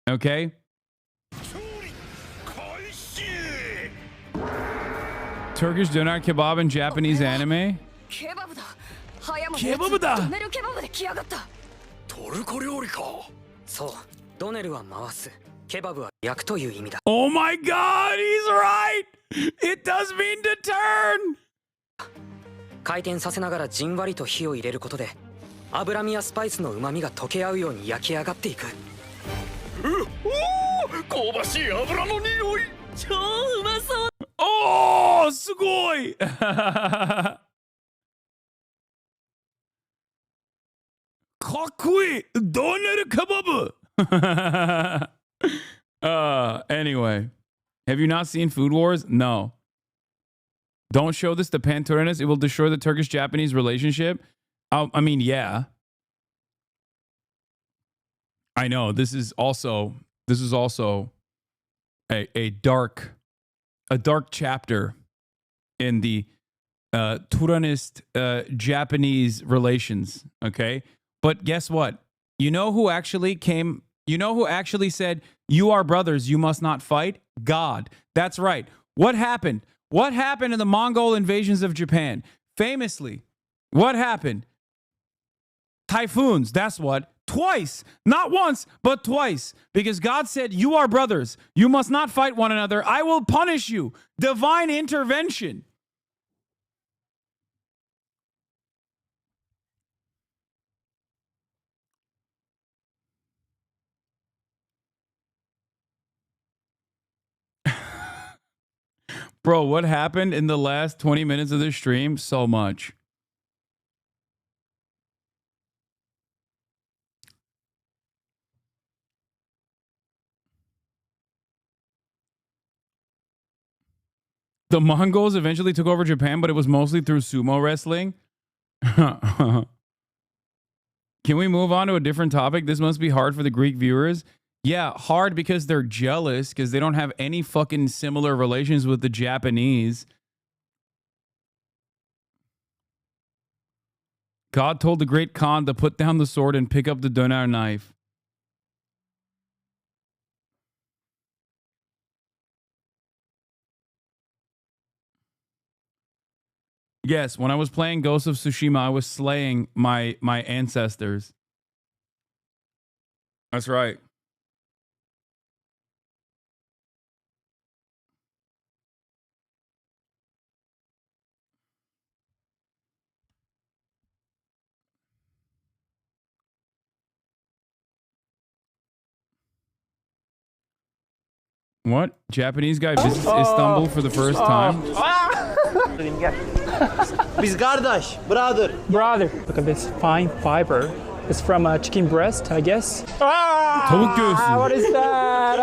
Okay? Turkish doner kebab and Japanese anime? Kebab da! Oh my god, he's right! It does mean to turn! 回転させながらじんわりと火を入れることで脂身やスパイスの旨味が溶け合うように焼き上がっていく。香ばしい油の匂い。超うまそう。おー、すごい。かっこいい。ドネルケバブ。Anyway, have you not seen Food Wars? No. Don't show this to Panturinus. It will destroy the Turkish-Japanese relationship. I mean, yeah. I know this is also a dark chapter in the Turanist Japanese relations. Okay, but guess what? You know who actually said, "You are brothers, you must not fight"? God. That's right. What happened? What happened in the Mongol invasions of Japan? Famously, what happened? Typhoons, that's what. Twice. Not once, but twice. Because God said, you are brothers. You must not fight one another. I will punish you. Divine intervention. Bro, what happened in the last 20 minutes of this stream? So much. The Mongols eventually took over Japan, but it was mostly through sumo wrestling. Can we move on to a different topic? This must be hard for the Greek viewers. Yeah, hard because they're jealous because they don't have any fucking similar relations with the Japanese. God told the great Khan to put down the sword and pick up the donar knife. Yes, when I was playing Ghost of Tsushima, I was slaying my ancestors. That's right. What? Japanese guy visits Istanbul for the first time? Brother. Look at this fine fiber. It's from a chicken breast, I guess. What is that?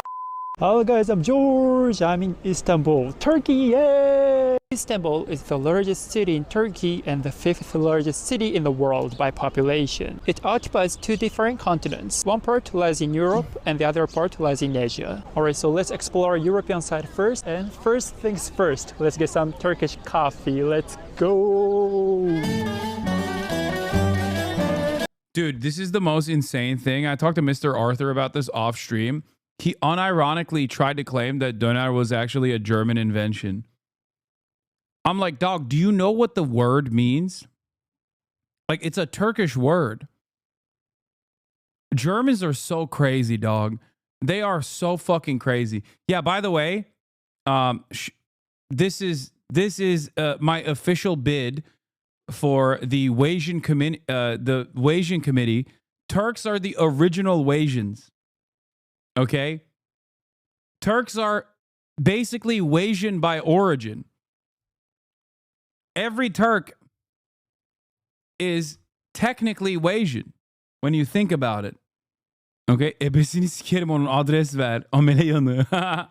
Hello guys, I'm George. I'm in Istanbul, Turkey. Yay! Istanbul is the largest city in Turkey and the 5th largest city in the world by population. It occupies 2 different continents. One part lies in Europe and the other part lies in Asia. Alright, so let's explore European side first. And first things first, let's get some Turkish coffee. Let's go! Dude, this is the most insane thing. I talked to Mr. Arthur about this off stream. He unironically tried to claim that donar was actually a German invention. I'm like, dog, do you know what the word means? Like, it's a Turkish word. Germans are so crazy, dog. They are so fucking crazy. Yeah, by the way, this is my official bid for the Wasian committee. Turks are the original Wasians. Okay? Turks are basically Wasian by origin. Every Turk is technically Wasian when you think about it. Okay? Ebesini sikerim onun adres ver. Amele yanı.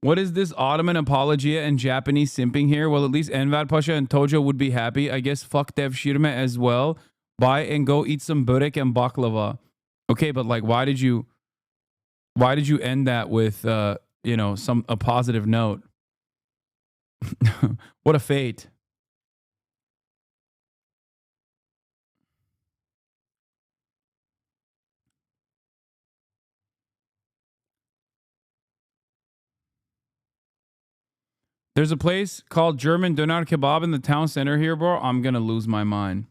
What is this Ottoman apologia and Japanese simping here? Well, at least Enver Pasha and Tojo would be happy. I guess fuck Dev Shirme as well. Buy and go eat some börek and baklava. Okay, but like, why did you end that with a positive note? What a fate. There's a place called German Donar Kebab in the town center here, bro. I'm going to lose my mind.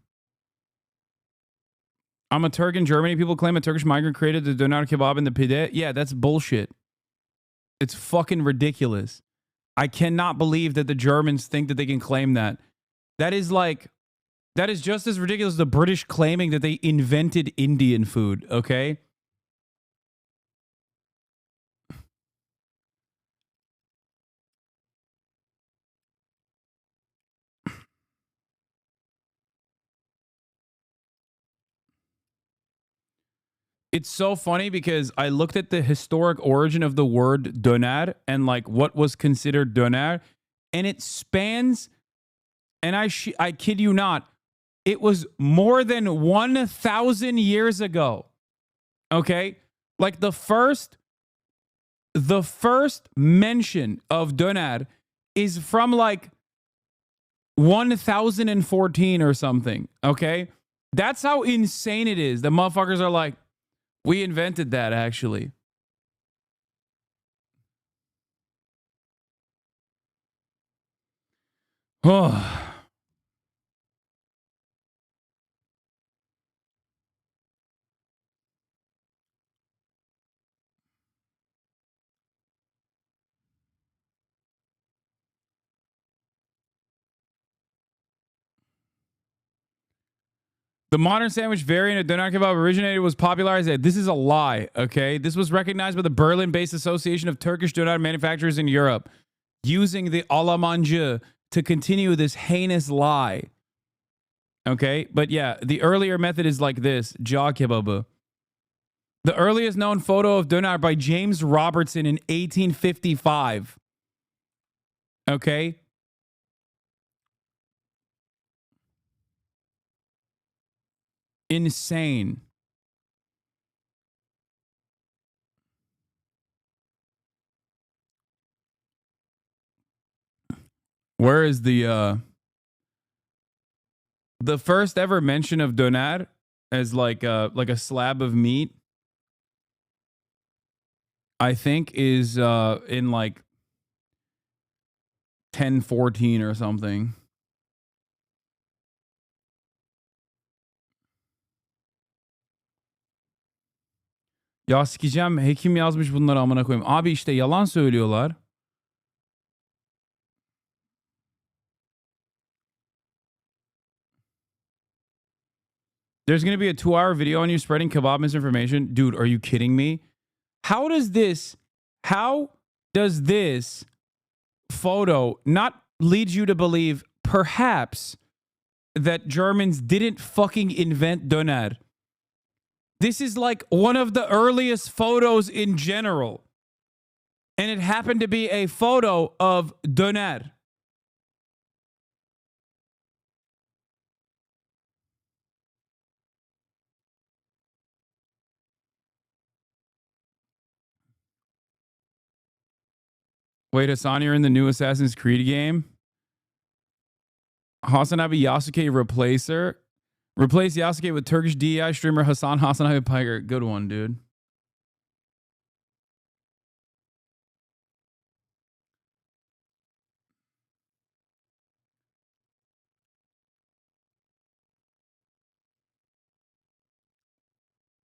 I'm a Turk in Germany. People claim a Turkish migrant created the Donar Kebab in the pide. Yeah, that's bullshit. It's fucking ridiculous. I cannot believe that the Germans think that they can claim that. That is just as ridiculous as the British claiming that they invented Indian food, okay? It's so funny because I looked at the historic origin of the word donar and like what was considered donar, and it spans, and I kid you not, it was more than 1,000 years ago. Okay? Like the first mention of donar is from like 1014 or something. Okay? That's how insane it is. The motherfuckers are like, we invented that, actually. Oh. The modern sandwich variant of doner kebab originated was popularized. This is a lie, okay? This was recognized by the Berlin-based Association of Turkish doner manufacturers in Europe, using the Alamancı to continue this heinous lie. Okay? But yeah, the earlier method is like this, jaw kebabı. The earliest known photo of doner by James Robertson in 1855. Okay? Insane. Where is the first ever mention of doner as like a slab of meat? I think is in like 1014 or something. Ya sikeceğim, hekim yazmış bunları amına koyayım. Abi işte yalan söylüyorlar. There's going to be a 2-hour video on you spreading kebab misinformation. Dude, are you kidding me? How does this photo not lead you to believe perhaps that Germans didn't fucking invent doner? This is like one of the earliest photos in general. And it happened to be a photo of doner. Wait, Hasan, you're in the new Assassin's Creed game? Hasan Abi Yasuke replacer? Replace Yasuke with Turkish DEI streamer Hasan Abi Piker. Good one, dude.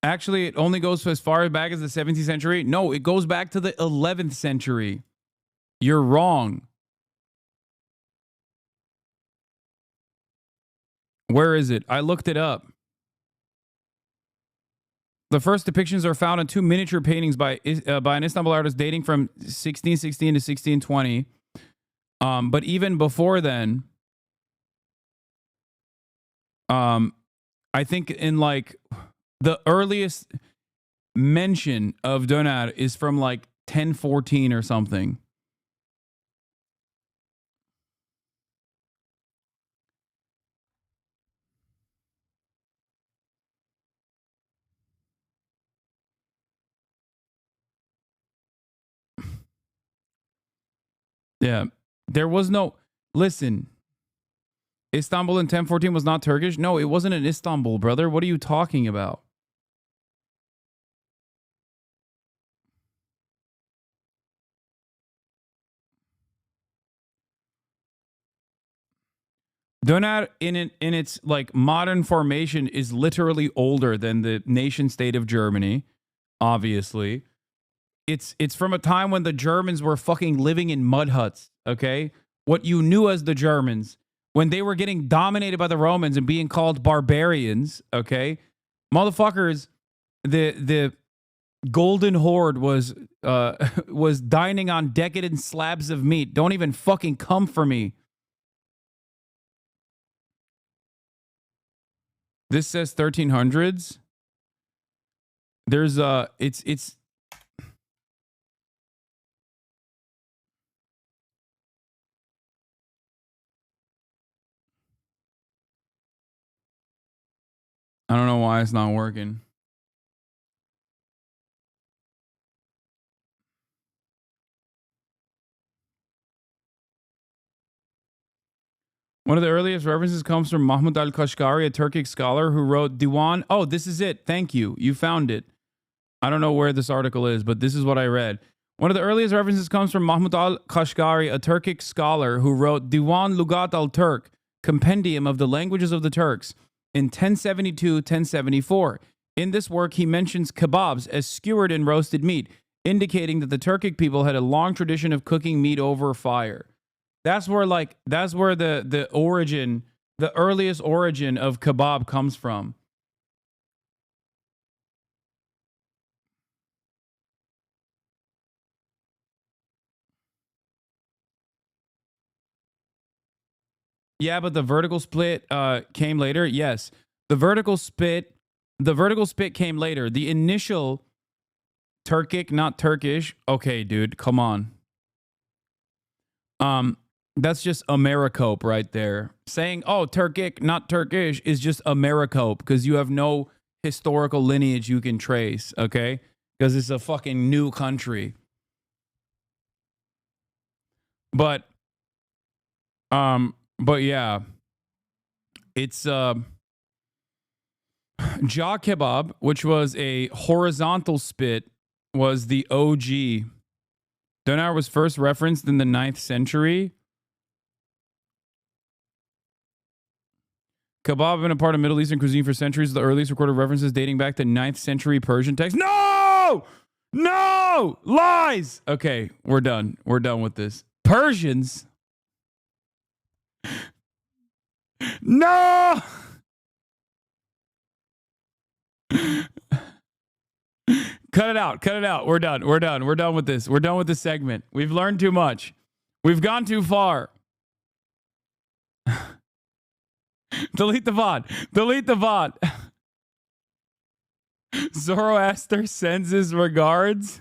Actually, it only goes as far back as the 17th century. No, it goes back to the 11th century. You're wrong. Where is it? I looked it up. The first depictions are found in 2 miniature paintings by an Istanbul artist dating from 1616 to 1620. But even before then, I think in like the earliest mention of doner is from like 1014 or something. Yeah, there was no, listen, Istanbul in 1014 was not Turkish? No, it wasn't in Istanbul, brother. What are you talking about? Doner in its like modern formation is literally older than the nation state of Germany, obviously. It's from a time when the Germans were fucking living in mud huts, okay? What you knew as the Germans, when they were getting dominated by the Romans and being called barbarians, okay? Motherfuckers, the Golden Horde was was dining on decadent slabs of meat. Don't even fucking come for me. This says 1300s. There's it's I don't know why it's not working. One of the earliest references comes from Mahmud al-Kashgari, a Turkic scholar who wrote Diwan. Oh, this is it. Thank you. You found it. I don't know where this article is, but this is what I read. One of the earliest references comes from Mahmud al-Kashgari, a Turkic scholar who wrote Diwan Lugat al-Turk, Compendium of the Languages of the Turks, in 1072-1074. In this work, he mentions kebabs as skewered and roasted meat, indicating that the Turkic people had a long tradition of cooking meat over fire. That's where the origin, the earliest origin of kebab comes from. Yeah, but the vertical split came later. Yes, the vertical split came later. The initial Turkic, not Turkish. Okay, dude, come on. That's just Americope right there. Saying, oh, Turkic, not Turkish is just Americope because you have no historical lineage you can trace, okay? Because it's a fucking new country. But yeah. It's jaw kebab, which was a horizontal spit, was the OG. Donar was first referenced in the 9th century. Kebab have been a part of Middle Eastern cuisine for centuries. The earliest recorded references dating back to 9th century Persian text. No! No! Lies! Okay, we're done. We're done with this. Persians? No! Cut it out. Cut it out. We're done. We're done. We're done with this. We're done with this segment. We've learned too much. We've gone too far. Delete the VOD. Delete the VOD. Zoroaster sends his regards.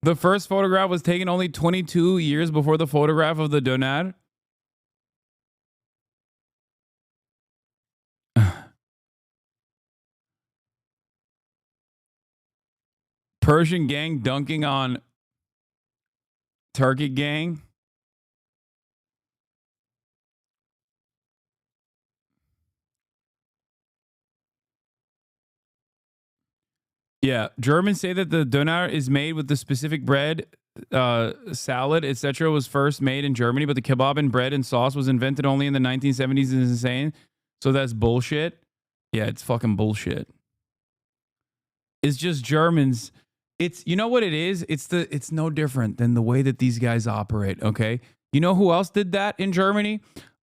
The first photograph was taken only 22 years before the photograph of the donar. Persian gang dunking on Turkic gang. Yeah, Germans say that the donar is made with the specific bread, salad, etc. was first made in Germany, but the kebab and bread and sauce was invented only in the 1970s. Is insane. So that's bullshit. Yeah, it's fucking bullshit. It's just Germans. It's, you know what it is? It's no different than the way that these guys operate, okay? You know who else did that in Germany?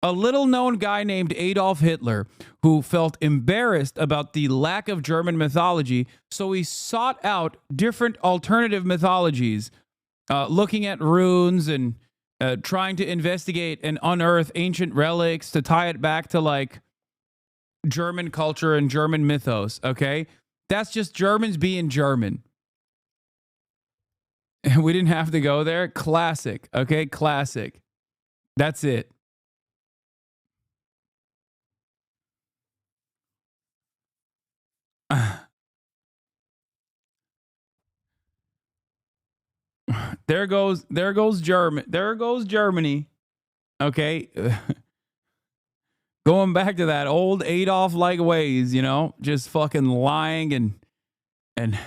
A little known guy named Adolf Hitler, who felt embarrassed about the lack of German mythology, so he sought out different alternative mythologies, looking at runes and trying to investigate and unearth ancient relics to tie it back to like German culture and German mythos, okay? That's just Germans being German. We didn't have to go there. Classic, okay? Classic. That's it. There goes Germany. Okay. Going back to that old Adolf like ways, you know, just fucking lying and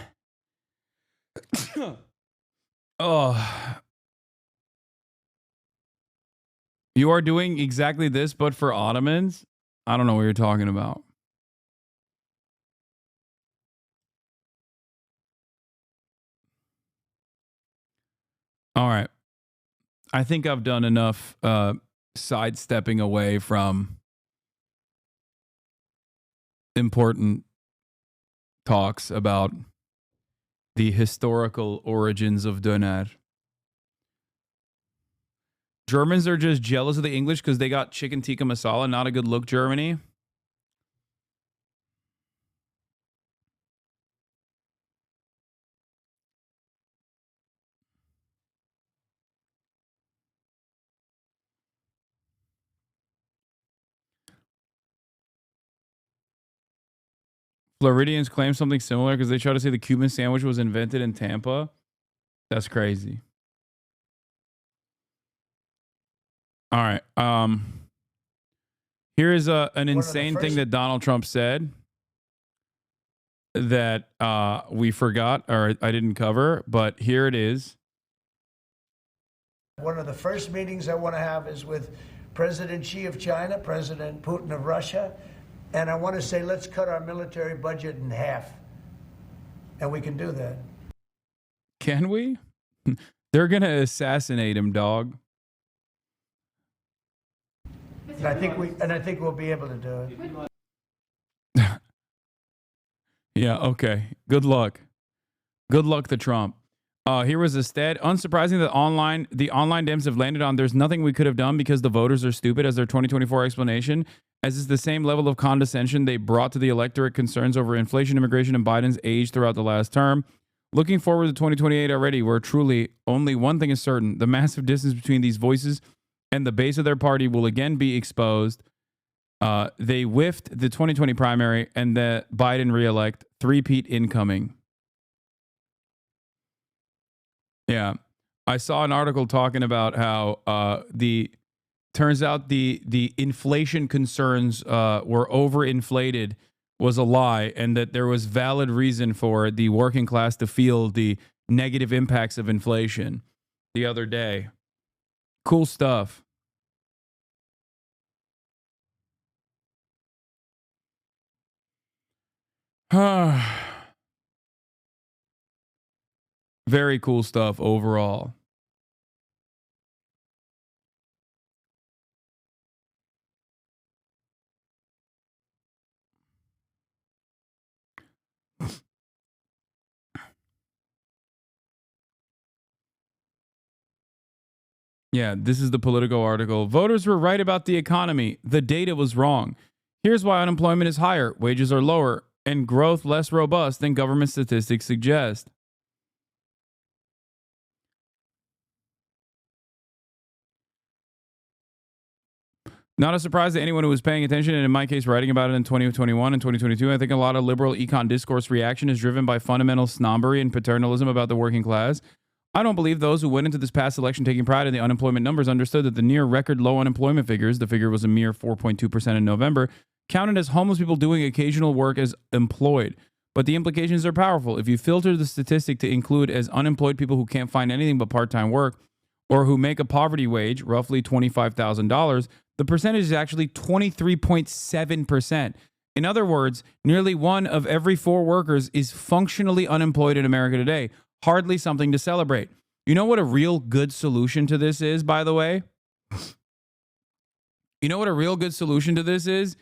oh. You are doing exactly this but for Ottomans? I don't know what you're talking about. All right. I think I've done enough sidestepping away from important talks about the historical origins of doner. Germans are just jealous of the English because they got chicken tikka masala. Not a good look, Germany. Floridians claim something similar because they try to say the Cuban sandwich was invented in Tampa. That's crazy. All right. Here is an insane thing that Donald Trump said that we forgot or I didn't cover, but here it is. One of the first meetings I want to have is with President Xi of China, President Putin of Russia, and I want to say, let's cut our military budget in half. And we can do that. Can we? They're going to assassinate him, dog. And I think we'll be able to do it. Yeah, okay. Good luck. Good luck to Trump. Here was a stat. Unsurprising that the online Dems have landed on there's nothing we could have done because the voters are stupid as their 2024 explanation, as is the same level of condescension they brought to the electorate concerns over inflation, immigration, and Biden's age throughout the last term. Looking forward to 2028 already, where truly only one thing is certain. The massive distance between these voices and the base of their party will again be exposed. They whiffed the 2020 primary and the Biden reelect. Three-peat incoming. Yeah. I saw an article talking about how turns out the inflation concerns were overinflated was a lie, and that there was valid reason for the working class to feel the negative impacts of inflation the other day. Cool stuff. Very cool stuff overall. Yeah, this is the Politico article. Voters were right about the economy. The data was wrong. Here's why unemployment is higher, wages are lower, and growth less robust than government statistics suggest. Not a surprise to anyone who was paying attention, and in my case, writing about it in 2021 and 2022. I think a lot of liberal econ discourse reaction is driven by fundamental snobbery and paternalism about the working class. I don't believe those who went into this past election taking pride in the unemployment numbers understood that the near record low unemployment figures, the figure was a mere 4.2% in November, counted as homeless people doing occasional work as employed. But the implications are powerful. If you filter the statistic to include as unemployed people who can't find anything but part-time work, or who make a poverty wage, roughly $25,000, the percentage is actually 23.7%. In other words, nearly one of every four workers is functionally unemployed in America today. Hardly something to celebrate. You know what a real good solution to this is, by the way? You know what a real good solution to this is?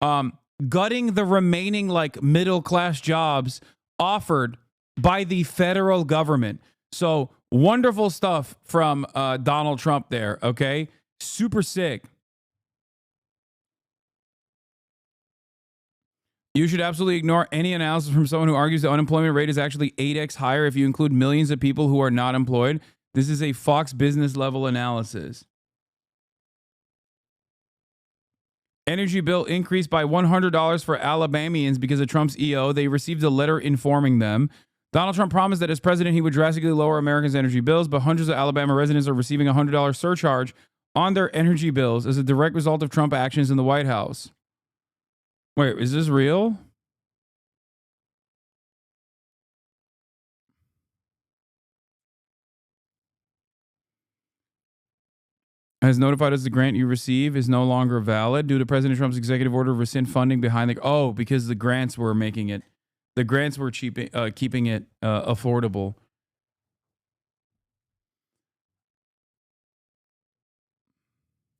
Gutting the remaining middle class jobs offered by the federal government. So wonderful stuff from Donald Trump there, okay? Super sick. You should absolutely ignore any analysis from someone who argues the unemployment rate is actually 8x higher if you include millions of people who are not employed. This is a Fox Business level analysis. Energy bill increased by $100 for Alabamians because of Trump's EO. They received a letter informing them. Donald Trump promised that as president, he would drastically lower Americans' energy bills, but hundreds of Alabama residents are receiving a $100 surcharge on their energy bills as a direct result of Trump actions in the White House. Wait, is this real? Has notified us the grant you receive is no longer valid due to President Trump's executive order to rescind funding behind the... Oh, because the grants were making it... The grants were keeping it affordable.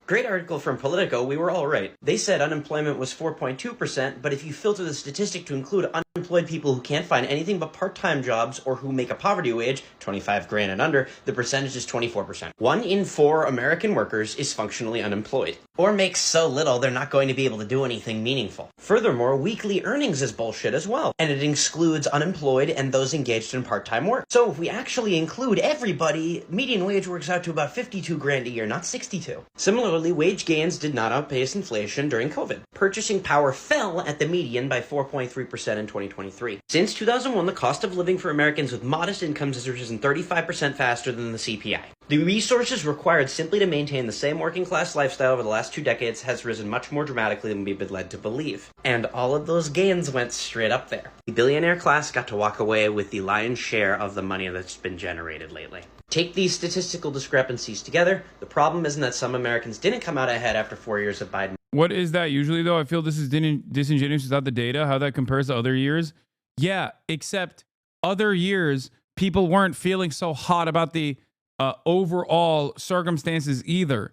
Great article from Politico. We were all right. They said unemployment was 4.2%, but if you filter the statistic to include unemployed people who can't find anything but part-time jobs or who make a poverty wage, 25 grand and under, the percentage is 24%. 1 in 4 American workers is functionally unemployed, or makes so little they're not going to be able to do anything meaningful. Furthermore, weekly earnings is bullshit as well, and it excludes unemployed and those engaged in part-time work. So if we actually include everybody, median wage works out to about 52 grand a year, not 62. Similarly, wage gains did not outpace inflation during COVID. Purchasing power fell at the median by 4.3% in 2023. Since 2001, the cost of living for Americans with modest incomes has risen 35% faster than the CPI. The resources required simply to maintain the same working class lifestyle over the last 2 decades has risen much more dramatically than we've been led to believe. And all of those gains went straight up there. The billionaire class got to walk away with the lion's share of the money that's been generated lately. Take these statistical discrepancies together. The problem isn't that some Americans didn't come out ahead after 4 years of Biden. What is that usually, though? I feel this is disingenuous without the data, how that compares to other years. Yeah, except other years, people weren't feeling so hot about the overall circumstances either.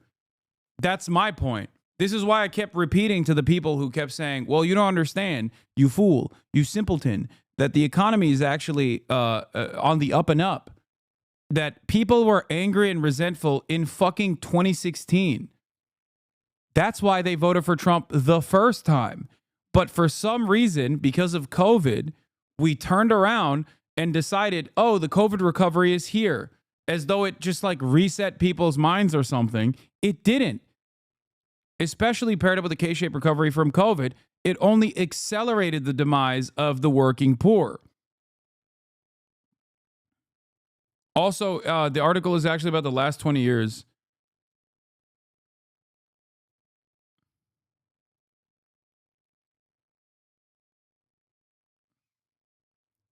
That's my point. This is why I kept repeating to the people who kept saying, well, you don't understand, you fool, you simpleton, that the economy is actually on the up and up. That people were angry and resentful in fucking 2016. That's why they voted for Trump the first time. But for some reason, because of COVID, we turned around and decided, oh, the COVID recovery is here, as though it just like reset people's minds or something. It didn't. Especially paired up with the K-shaped recovery from COVID, it only accelerated the demise of the working poor. Also, the article is actually about the last 20 years.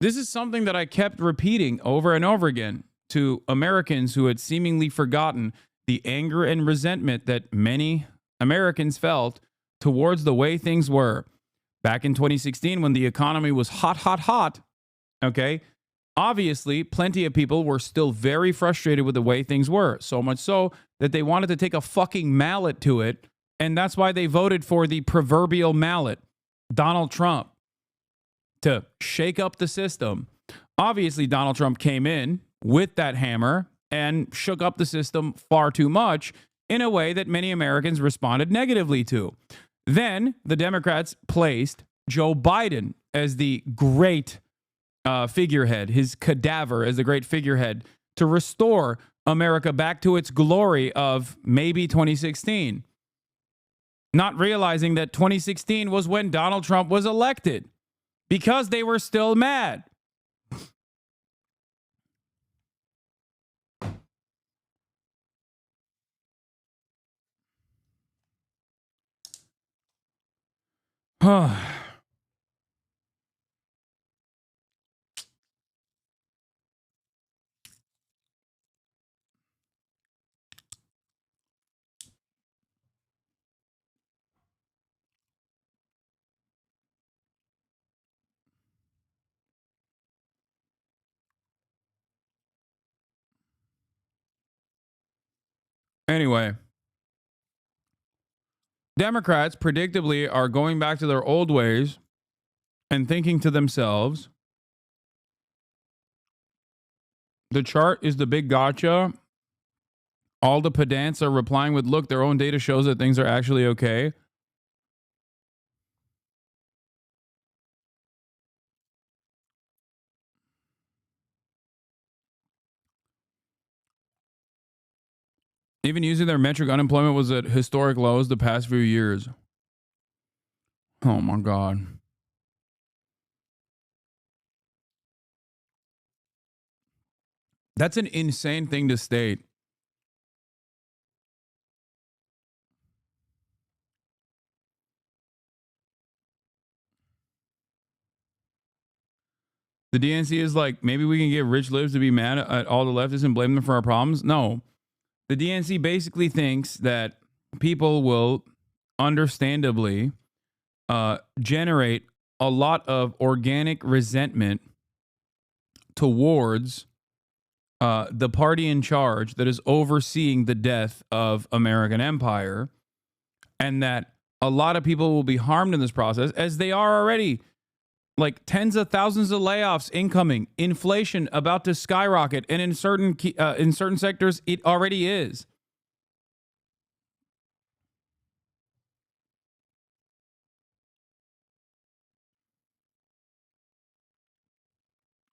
This is something that I kept repeating over and over again to Americans who had seemingly forgotten the anger and resentment that many Americans felt towards the way things were. Back in 2016, when the economy was hot, okay, obviously, plenty of people were still very frustrated with the way things were, so much so that they wanted to take a fucking mallet to it, and that's why they voted for the proverbial mallet, Donald Trump, to shake up the system. Obviously, Donald Trump came in with that hammer and shook up the system far too much in a way that many Americans responded negatively to. Then the Democrats placed Joe Biden as the great figurehead, his cadaver as the great figurehead to restore America back to its glory of maybe 2016. Not realizing that 2016 was when Donald Trump was elected because they were still mad. Anyway, Democrats predictably are going back to their old ways and thinking to themselves, the chart is the big gotcha. All the pedants are replying with, look, their own data shows that things are actually okay. Even using their metric, unemployment was at historic lows the past few years. Oh my God. That's an insane thing to state. The DNC is like, maybe we can get rich libs to be mad at all the leftists and blame them for our problems. No. The DNC basically thinks that people will understandably generate a lot of organic resentment towards the party in charge that is overseeing the death of American empire, and that a lot of people will be harmed in this process, as they are already. Like tens of thousands of layoffs incoming, inflation about to skyrocket, and in certain sectors, it already is.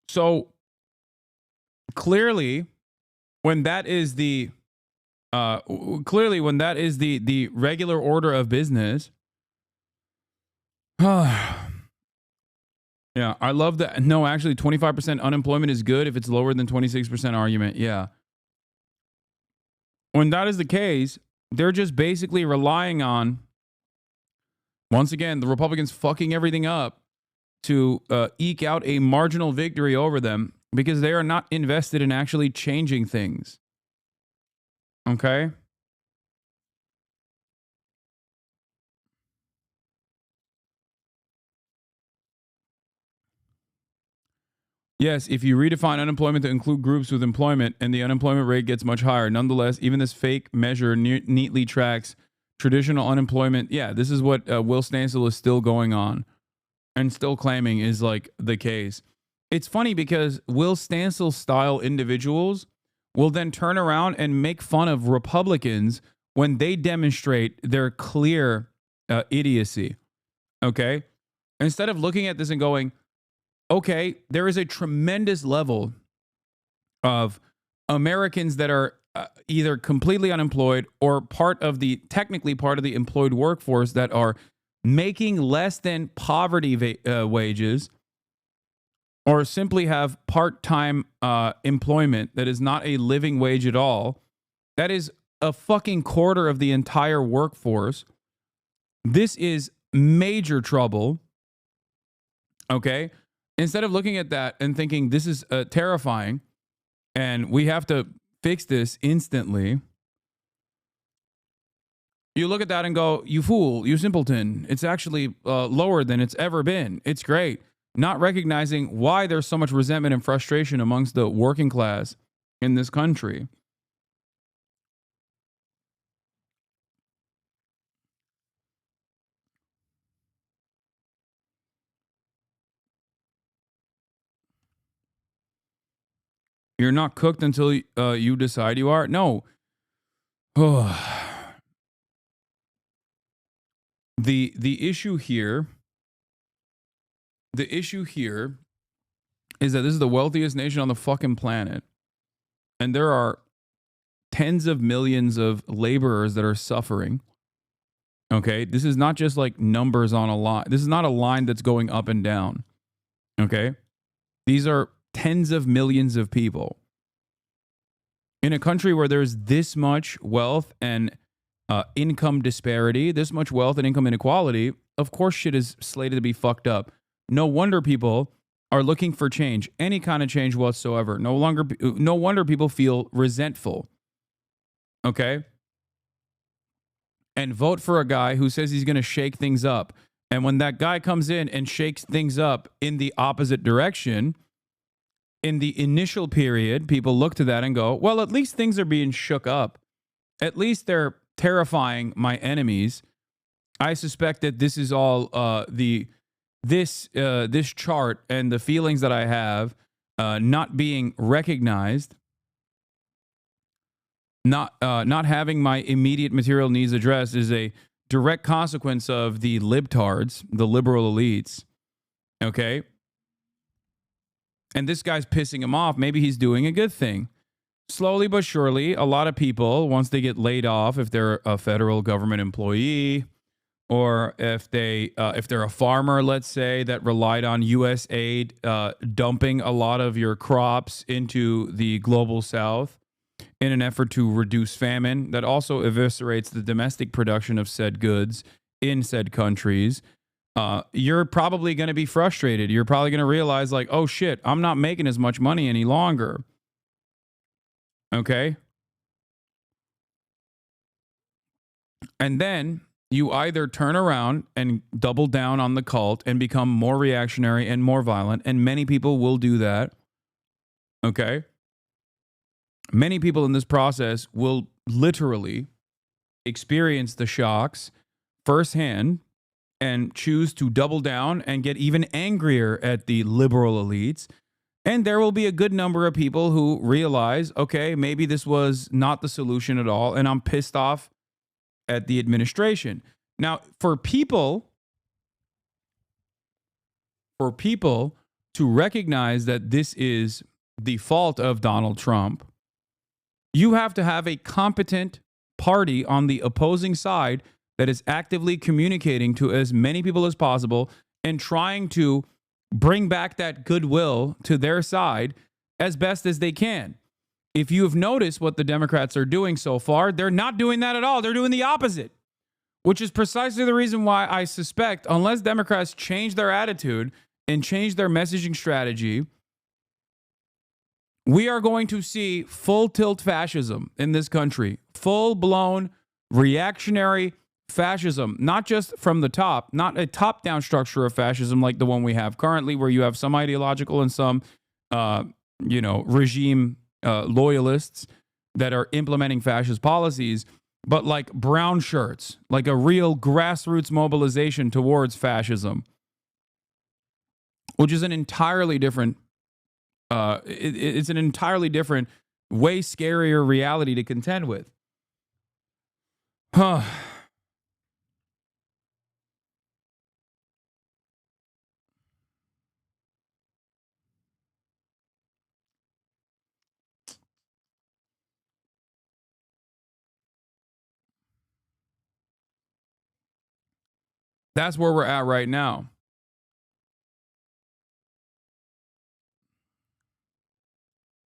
So clearly, when that is the regular order of business, yeah, I love that. No, actually, 25% unemployment is good if it's lower than 26% argument. Yeah. When that is the case, they're just basically relying on, once again, the Republicans fucking everything up to eke out a marginal victory over them because they are not invested in actually changing things. Okay? Yes, if you redefine unemployment to include groups with employment and the unemployment rate gets much higher. Nonetheless, even this fake measure neatly tracks traditional unemployment. Yeah, this is what Will Stancil is still going on and still claiming is like the case. It's funny because Will Stancil style individuals will then turn around and make fun of Republicans when they demonstrate their clear idiocy. Okay? Instead of looking at this and going, okay, there is a tremendous level of Americans that are either completely unemployed or technically part of the employed workforce that are making less than poverty wages, or simply have part-time employment that is not a living wage at all. That is a fucking quarter of the entire workforce. This is major trouble. Okay? Instead of looking at that and thinking this is terrifying and we have to fix this instantly, you look at that and go, you fool, you simpleton. It's actually lower than it's ever been. It's great. Not recognizing why there's so much resentment and frustration amongst the working class in this country. You're not cooked until you decide you are? No. The issue here is that this is the wealthiest nation on the fucking planet. And there are tens of millions of laborers that are suffering. Okay? This is not just like numbers on a line. This is not a line that's going up and down. Okay? These are tens of millions of people. In a country where there's this much wealth and income disparity, this much wealth and income inequality, of course shit is slated to be fucked up. No wonder people are looking for change, any kind of change whatsoever. No wonder people feel resentful. Okay? And vote for a guy who says he's going to shake things up. And when that guy comes in and shakes things up in the opposite direction, in the initial period, people look to that and go, well, at least things are being shook up. At least they're terrifying my enemies. I suspect that this is all this chart and the feelings that I have not being recognized, not having my immediate material needs addressed is a direct consequence of the libtards, the liberal elites. Okay? And this guy's pissing him off. Maybe he's doing a good thing. Slowly but surely, a lot of people, once they get laid off, if they're a federal government employee, or if they're a farmer, let's say, that relied on U.S. aid dumping a lot of your crops into the global south in an effort to reduce famine, that also eviscerates the domestic production of said goods in said countries. You're probably going to be frustrated. You're probably going to realize, like, oh shit, I'm not making as much money any longer. Okay? And then you either turn around and double down on the cult and become more reactionary and more violent, and many people will do that. Okay? Many people in this process will literally experience the shocks firsthand and choose to double down and get even angrier at the liberal elites. And there will be a good number of people who realize, okay, maybe this was not the solution at all, and I'm pissed off at the administration. Now, for people to recognize that this is the fault of Donald Trump, you have to have a competent party on the opposing side that is actively communicating to as many people as possible and trying to bring back that goodwill to their side as best as they can. If you have noticed what the Democrats are doing so far, they're not doing that at all. They're doing the opposite, which is precisely the reason why I suspect, unless Democrats change their attitude and change their messaging strategy, we are going to see full tilt fascism in this country. Full-blown reactionary fascism, not just from the top, not a top-down structure of fascism like the one we have currently, where you have some ideological and some, regime loyalists that are implementing fascist policies, but like brown shirts, like a real grassroots mobilization towards fascism, which is an entirely different, it's an entirely different, way scarier reality to contend with. Huh. That's where we're at right now.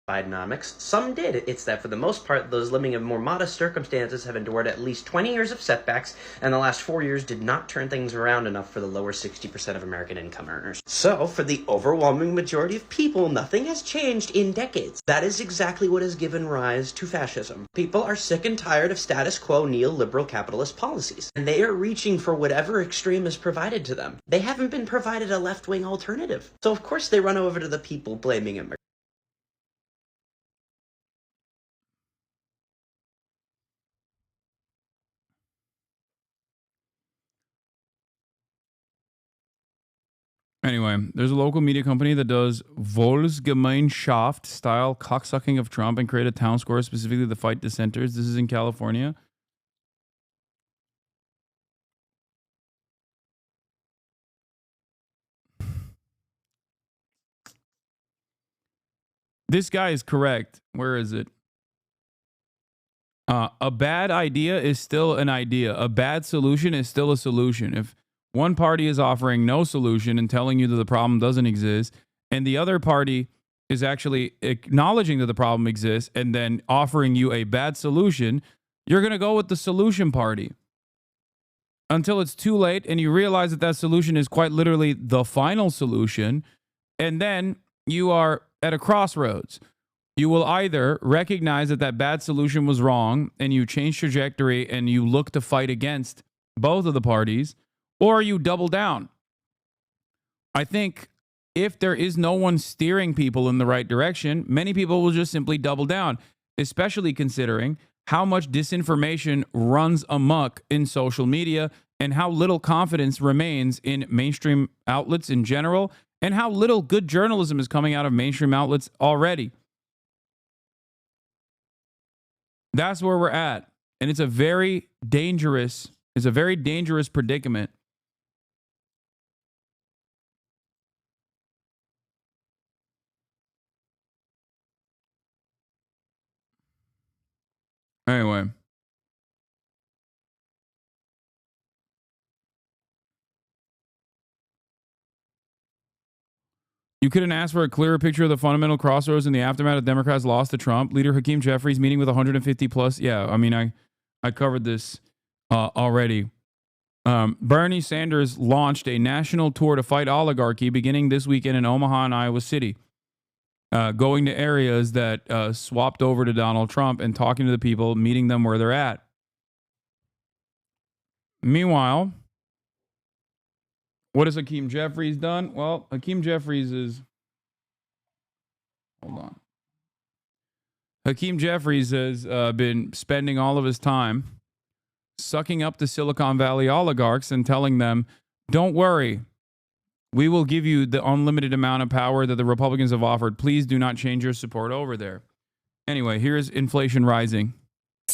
Bidenomics. Some did. It's that for the most part, those living in more modest circumstances have endured at least 20 years of setbacks, and the last 4 years did not turn things around enough for the lower 60% of American income earners. So, for the overwhelming majority of people, nothing has changed in decades. That is exactly what has given rise to fascism. People are sick and tired of status quo neoliberal capitalist policies, and they are reaching for whatever extreme is provided to them. They haven't been provided a left-wing alternative. So, of course, they run over to the people blaming America. Anyway, there's a local media company that does Volksgemeinschaft style cocksucking of Trump and create a town square specifically to fight dissenters. This is in California. This guy is correct. Where is it? A bad idea is still an idea. A bad solution is still a solution. If one party is offering no solution and telling you that the problem doesn't exist, and the other party is actually acknowledging that the problem exists and then offering you a bad solution, you're going to go with the solution party until it's too late and you realize that that solution is quite literally the final solution. And then you are at a crossroads. You will either recognize that that bad solution was wrong and you change trajectory and you look to fight against both of the parties, or you double down. I think if there is no one steering people in the right direction, many people will just simply double down, especially considering how much disinformation runs amok in social media and how little confidence remains in mainstream outlets in general and how little good journalism is coming out of mainstream outlets already. That's where we're at. And it's a very dangerous predicament. Anyway. You couldn't ask for a clearer picture of the fundamental crossroads in the aftermath of Democrats' loss to Trump. Leader Hakeem Jeffries meeting with 150 plus. Yeah, I mean, I covered this already. Bernie Sanders launched a national tour to fight oligarchy beginning this weekend in Omaha and Iowa City. Going to areas that swapped over to Donald Trump and talking to the people, meeting them where they're at. Meanwhile, what has Hakeem Jeffries done? Well, Hakeem Jeffries is... Hold on. Hakeem Jeffries has been spending all of his time sucking up the Silicon Valley oligarchs and telling them, don't worry, we will give you the unlimited amount of power that the Republicans have offered. Please do not change your support over there. Anyway, here's inflation rising.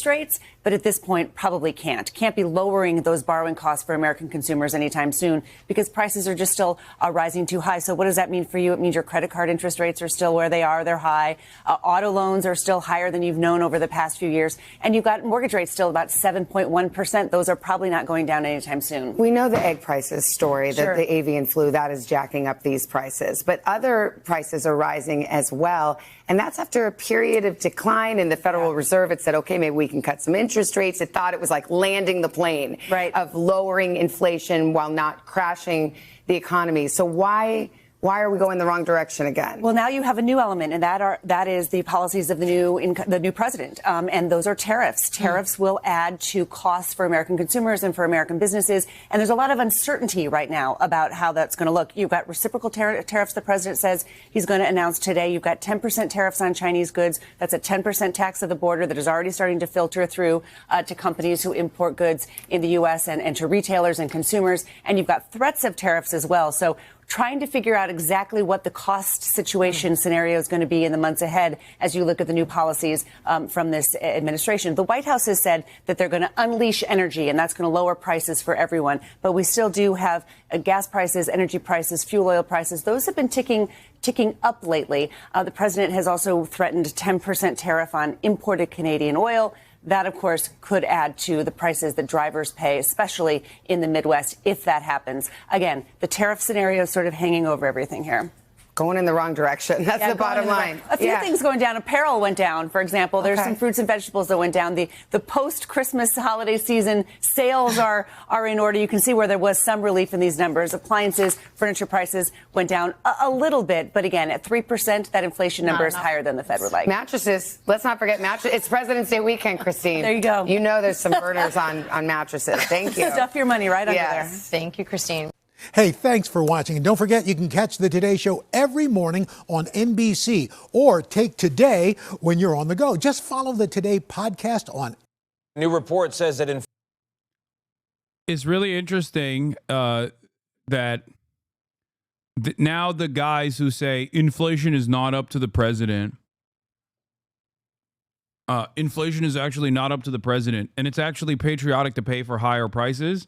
Rates, but at this point probably can't be lowering those borrowing costs for American consumers anytime soon because prices are just still rising too high. So what does that mean for you? It means your credit card interest rates are still where they are. They're high. Auto loans are still higher than you've known over the past few years. And you've got mortgage rates still about 7.1%. Those are probably not going down anytime soon. We know the egg prices story, Sure. that the avian flu, that is jacking up these prices. But other prices are rising as well. And that's after a period of decline in the Federal Reserve. It said, OK, maybe we can cut some interest rates. It thought it was like landing the plane of lowering inflation while not crashing the economy. So why Why are we going the wrong direction again? Well, now you have a new element, and that is the policies of the new president, and those are tariffs. Tariffs will add to costs for American consumers and for American businesses, and there's a lot of uncertainty right now about how that's going to look. You've got reciprocal tariffs. The president says he's going to announce today. You've got 10% tariffs on Chinese goods. That's a 10% tax at the border that is already starting to filter through to companies who import goods in the U.S. and to retailers and consumers. And you've got threats of tariffs as well. So trying to figure out exactly what the cost situation scenario is going to be in the months ahead as you look at the new policies from this administration. The White House has said that they're going to unleash energy, and that's going to lower prices for everyone. But we still do have gas prices, energy prices, fuel oil prices. Those have been ticking up lately. The president has also threatened a 10% tariff on imported Canadian oil. That, of course, could add to the prices that drivers pay, especially in the Midwest, if that happens. Again, the tariff scenario is sort of hanging over everything here. Going in the wrong direction. That's the bottom line. A few things going down. Apparel went down, for example. There's some fruits and vegetables that went down. The post-Christmas holiday season sales are in order. You can see where there was some relief in these numbers. Appliances, furniture prices went down a little bit. But again, at 3%, that inflation number is higher than the Fed would like. Mattresses. Let's not forget mattresses. It's President's Day weekend, Christine. There you go. You know there's some burners on mattresses. Thank you. Stuff your money right under there. Thank you, Christine. Hey, thanks for watching. And don't forget, you can catch the Today Show every morning on NBC or take Today when you're on the go. Just follow the Today podcast on. New report says that it's really interesting that now the guys who say inflation is not up to the president, inflation is actually not up to the president, and it's actually patriotic to pay for higher prices,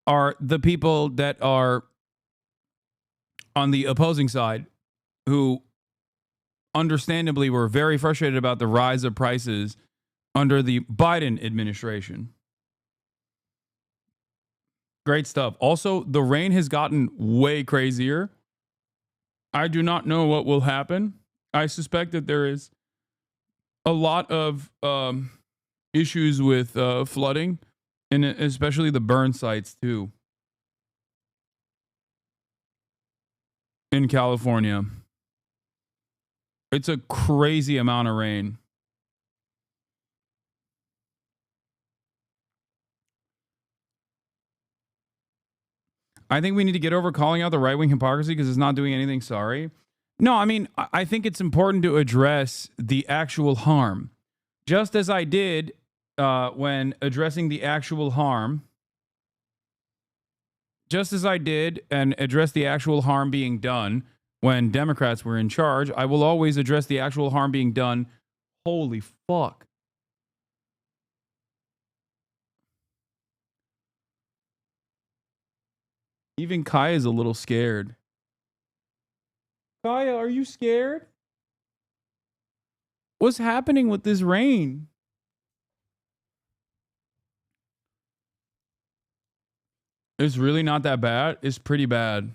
are the people that are on the opposing side who understandably were very frustrated about the rise of prices under the Biden administration. Great stuff. Also, the rain has gotten way crazier. I do not know what will happen. I suspect that there is a lot of issues with flooding, and especially the burn sites, too, in California. It's a crazy amount of rain. I think we need to get over calling out the right-wing hypocrisy because it's not doing anything sorry. No, I mean, I think it's important to address the actual harm. Just as I did when addressing the actual harm, just as I did and address the actual harm being done when Democrats were in charge, I will always address the actual harm being done. Holy fuck. Even Kaya's a little scared. Kaya, are you scared? What's happening with this rain? It's really not that bad. It's pretty bad.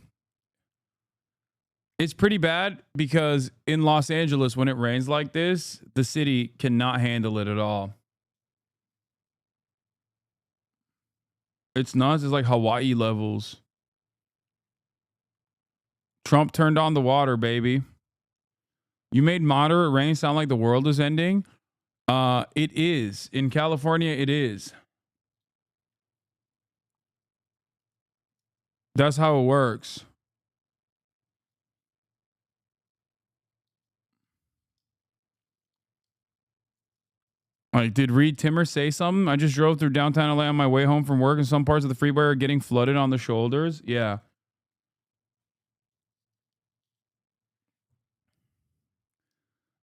It's pretty bad because in Los Angeles, when it rains like this, the city cannot handle it at all. It's nuts. It's like Hawaii levels. Trump turned on the water, baby. You made moderate rain sound like the world is ending. It is. In California, it is. That's how it works. Like, did Reed Timmer say something? I just drove through downtown LA on my way home from work, and some parts of the freeway are getting flooded on the shoulders. Yeah.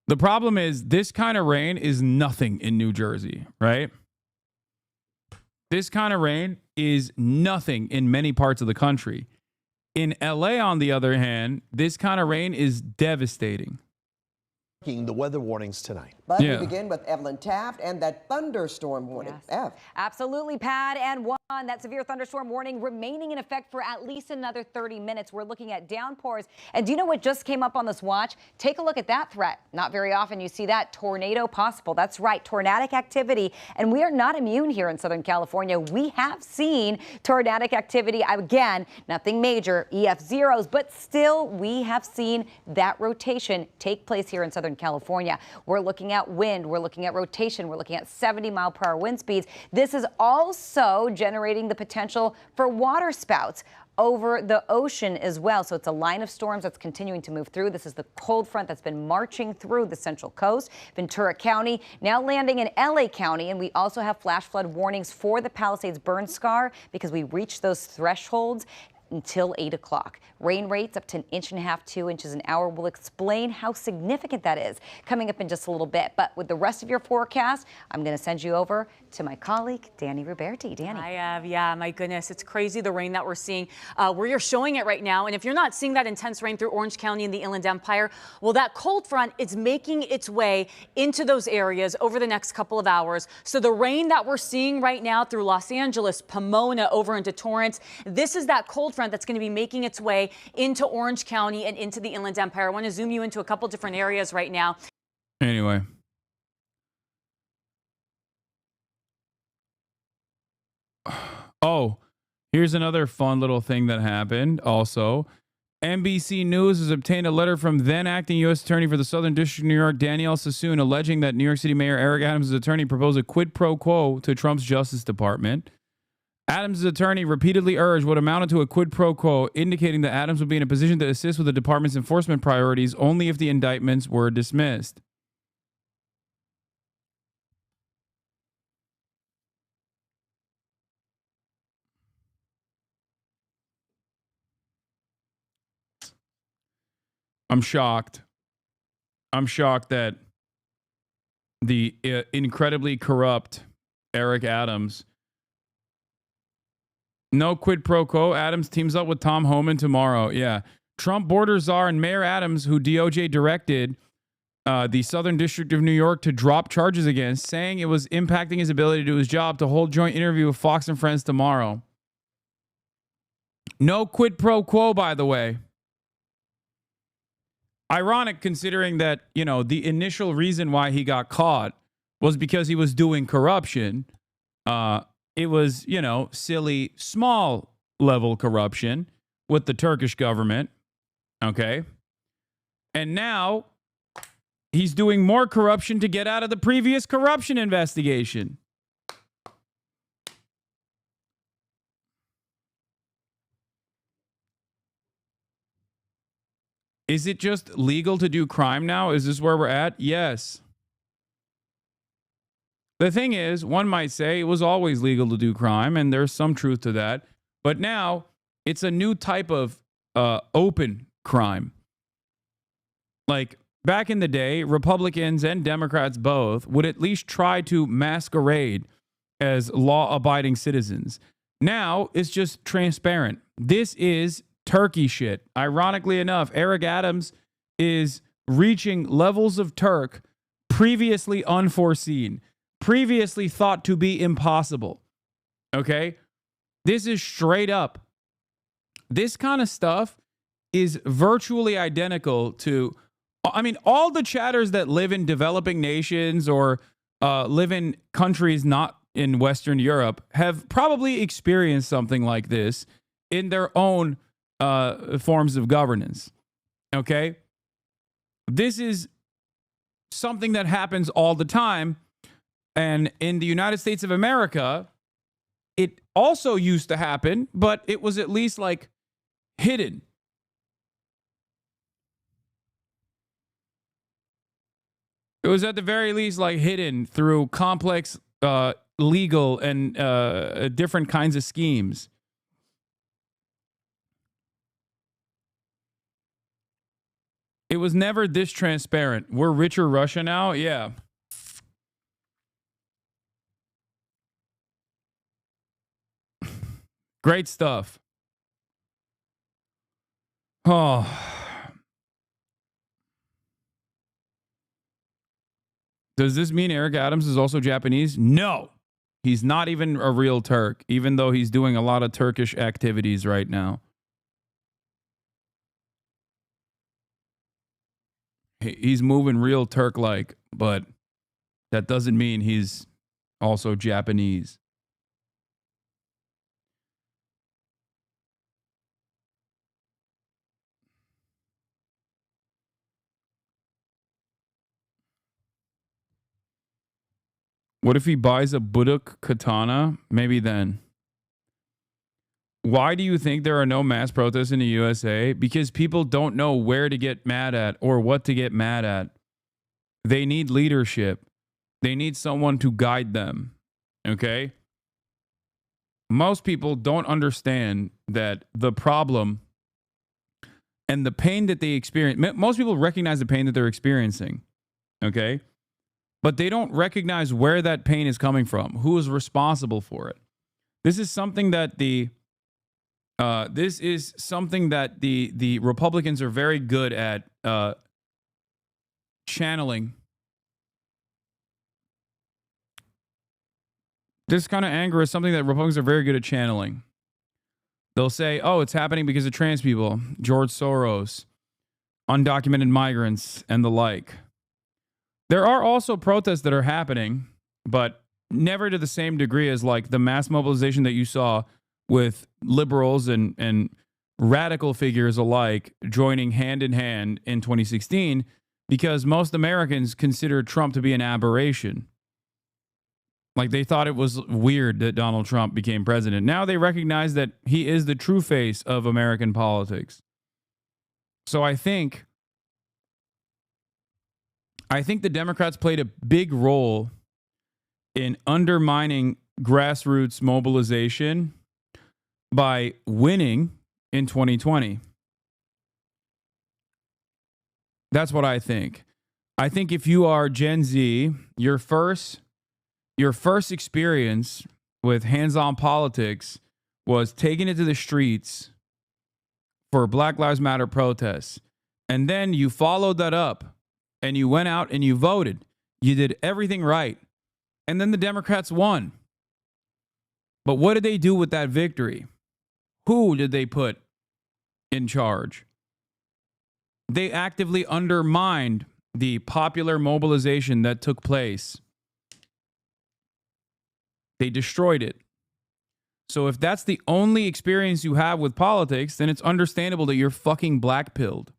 The problem is this kind of rain is nothing in New Jersey, right? This kind of rain is nothing in many parts of the country. In LA, on the other hand, this kind of rain is devastating. The weather warnings tonight. But we begin with Evelyn Taft and that thunderstorm warning. Yes. Absolutely, Pat. And what That severe thunderstorm warning remaining in effect for at least another 30 minutes. We're looking at downpours. And do you know what just came up on this watch? Take a look at that threat. Not very often you see that. Tornado possible. That's right. Tornadic activity. And we are not immune here in Southern California. We have seen tornadic activity. Again, nothing major, EF zeros, but still we have seen that rotation take place here in Southern California. We're looking at wind. We're looking at rotation. We're looking at 70-mile-per-hour wind speeds. This is also generating the potential for water spouts over the ocean as well. So it's a line of storms that's continuing to move through. This is the cold front that's been marching through the Central Coast, Ventura County, now landing in LA County. And we also have flash flood warnings for the Palisades burn scar because we reached those thresholds until 8 o'clock. Rain rates up to 1.5 inches, 2 inches an hour. We'll explain how significant that is coming up in just a little bit. But with the rest of your forecast, I'm going to send you over to my colleague, Danny Roberti. Danny. I have, yeah, my goodness. It's crazy the rain that we're seeing where you're showing it right now. And if you're not seeing that intense rain through Orange County and the Inland Empire, well, that cold front is making its way into those areas over the next couple of hours. So the rain that we're seeing right now through Los Angeles, Pomona, over into Torrance, this is that cold front that's going to be making its way into Orange County and into the Inland Empire. I want to zoom you into a couple different areas right now. Anyway. Oh, here's another fun little thing that happened also. NBC News has obtained a letter from then acting U.S. Attorney for the Southern District of New York, Danielle Sassoon, alleging that New York City Mayor Eric Adams' attorney proposed a quid pro quo to Trump's Justice Department. Adams' attorney repeatedly urged what amounted to a quid pro quo, indicating that Adams would be in a position to assist with the department's enforcement priorities only if the indictments were dismissed. I'm shocked. I'm shocked that the incredibly corrupt Eric Adams. No quid pro quo. Adams teams up with Tom Homan tomorrow. Yeah. Trump border czar and Mayor Adams, who DOJ directed the Southern District of New York to drop charges against, saying it was impacting his ability to do his job, to hold joint interview with Fox and Friends tomorrow. No quid pro quo, by the way. Ironic considering that, you know, the initial reason why he got caught was because he was doing corruption. It was, you know, silly, small level corruption with the Turkish government. Okay. And now he's doing more corruption to get out of the previous corruption investigation. Is it just legal to do crime now? Is this where we're at? Yes. The thing is, one might say it was always legal to do crime, and there's some truth to that. But now it's a new type of open crime. Like back in the day, Republicans and Democrats both would at least try to masquerade as law-abiding citizens. Now it's just transparent. This is turkey shit. Ironically enough, Eric Adams is reaching levels of Turk previously unforeseen. Previously thought to be impossible. Okay? This is straight up. This kind of stuff is virtually identical to, I mean, all the chatters that live in developing nations or live in countries not in Western Europe have probably experienced something like this in their own forms of governance. Okay? This is something that happens all the time. And in the United States of America, it also used to happen, but it was at least like hidden. It was at the very least like hidden through complex legal and different kinds of schemes. It was never this transparent. We're richer Russia now? Yeah. Great stuff. Oh. Does this mean Eric Adams is also Japanese? No. He's not even a real Turk, even though he's doing a lot of Turkish activities right now. He's moving real Turk-like, but that doesn't mean he's also Japanese. What if he buys a Buduk katana? Maybe then. Why do you think there are no mass protests in the USA? Because people don't know where to get mad at or what to get mad at. They need leadership. They need someone to guide them. Okay? Most people don't understand that the problem and the pain that they experience, most people recognize the pain that they're experiencing. Okay? But they don't recognize where that pain is coming from, who is responsible for it. This is something that the Republicans are very good at channeling. This kind of anger is something that Republicans are very good at channeling. They'll say, "Oh, it's happening because of trans people, George Soros, undocumented migrants, and the like." There are also protests that are happening, but never to the same degree as like the mass mobilization that you saw with liberals and radical figures alike joining hand in hand in 2016, because most Americans considered Trump to be an aberration. Like they thought it was weird that Donald Trump became president. Now they recognize that he is the true face of American politics. So I think the Democrats played a big role in undermining grassroots mobilization by winning in 2020. That's what I think. I think if you are Gen Z, your first experience with hands-on politics was taking it to the streets for Black Lives Matter protests. And then you followed that up and you went out and you voted. You did everything right. And then the Democrats won. But what did they do with that victory? Who did they put in charge? They actively undermined the popular mobilization that took place. They destroyed it. So if that's the only experience you have with politics, then it's understandable that you're fucking black-pilled.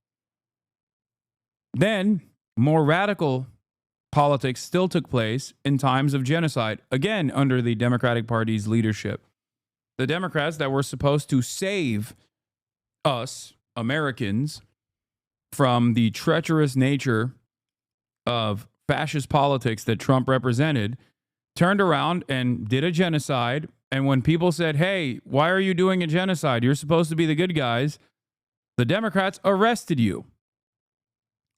Then, more radical politics still took place in times of genocide, again under the Democratic Party's leadership. The Democrats that were supposed to save us, Americans, from the treacherous nature of fascist politics that Trump represented, turned around and did a genocide. And when people said, "Hey, why are you doing a genocide? You're supposed to be the good guys," the Democrats arrested you,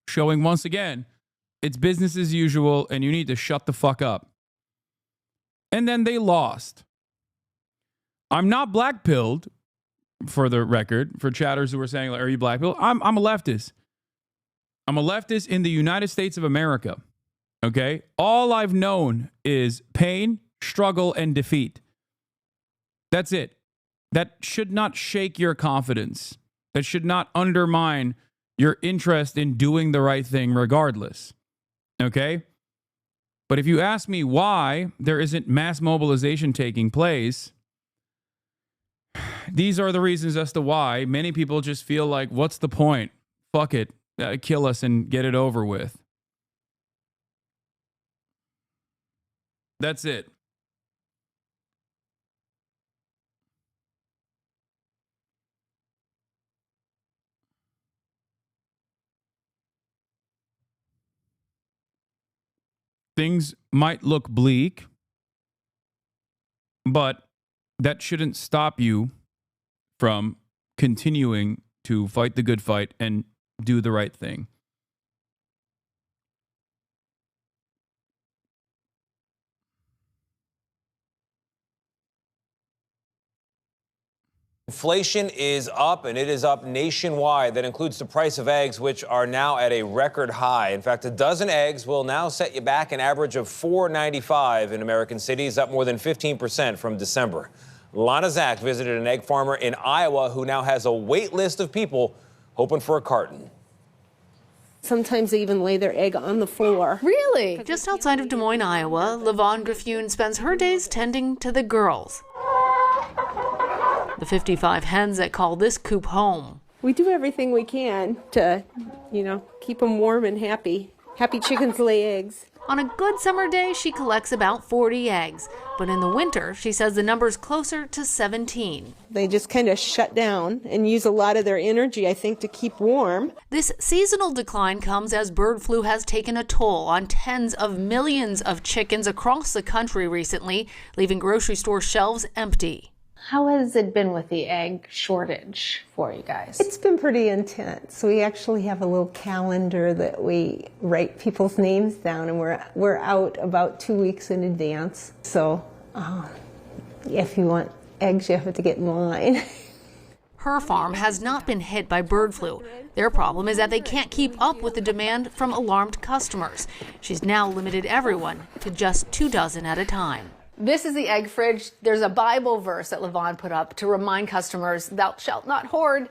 showing once again, it's business as usual and you need to shut the fuck up. And then they lost. I'm not black-pilled, for the record, for chatters who are saying, are you black-pilled? I'm a leftist. I'm a leftist in the United States of America. Okay? All I've known is pain, struggle, and defeat. That's it. That should not shake your confidence. That should not undermine your interest in doing the right thing regardless. Okay? But if you ask me why there isn't mass mobilization taking place, these are the reasons as to why many people just feel like, what's the point? Fuck it. Kill us and get it over with. That's it. Things might look bleak, but that shouldn't stop you from continuing to fight the good fight and do the right thing. Inflation is up, and it is up nationwide. That includes the price of eggs, which are now at a record high. In fact, a dozen eggs will now set you back an average of $4.95 in American cities, up more than 15% from December. Lana Zach visited an egg farmer in Iowa who now has a wait list of people hoping for a carton. Sometimes they even lay their egg on the floor. Really? Just outside of Des Moines, Iowa, Lavon Griffune spends her days tending to the girls. The 55 hens that call this coop home. We do everything we can to, keep them warm and happy. Happy chickens lay eggs. On a good summer day, she collects about 40 eggs. But in the winter, she says the number's closer to 17. They just kind of shut down and use a lot of their energy, I think, to keep warm. This seasonal decline comes as bird flu has taken a toll on tens of millions of chickens across the country recently, leaving grocery store shelves empty. How has it been with the egg shortage for you guys? It's been pretty intense. We actually have a little calendar that we write people's names down, and we're out about 2 weeks in advance. So if you want eggs, you have to get in line. Her farm has not been hit by bird flu. Their problem is that they can't keep up with the demand from alarmed customers. She's now limited everyone to just 2 dozen at a time. This is the egg fridge. There's a Bible verse that Lavon put up to remind customers, thou shalt not hoard.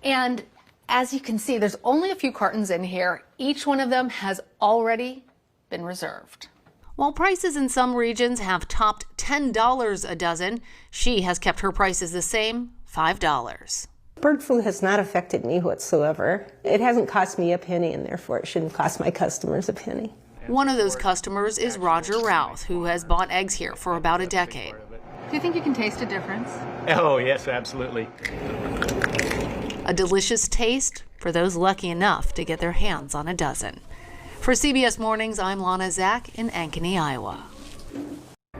And as you can see, there's only a few cartons in here. Each one of them has already been reserved. While prices in some regions have topped $10 a dozen, she has kept her prices the same, $5. Bird flu has not affected me whatsoever. It hasn't cost me a penny, and therefore it shouldn't cost my customers a penny. One of those customers is Roger Routh, who has bought eggs here for about a decade. Do you think you can taste a difference? Oh, yes, absolutely. A delicious taste for those lucky enough to get their hands on a dozen. For CBS Mornings, I'm Lana Zach in Ankeny, Iowa.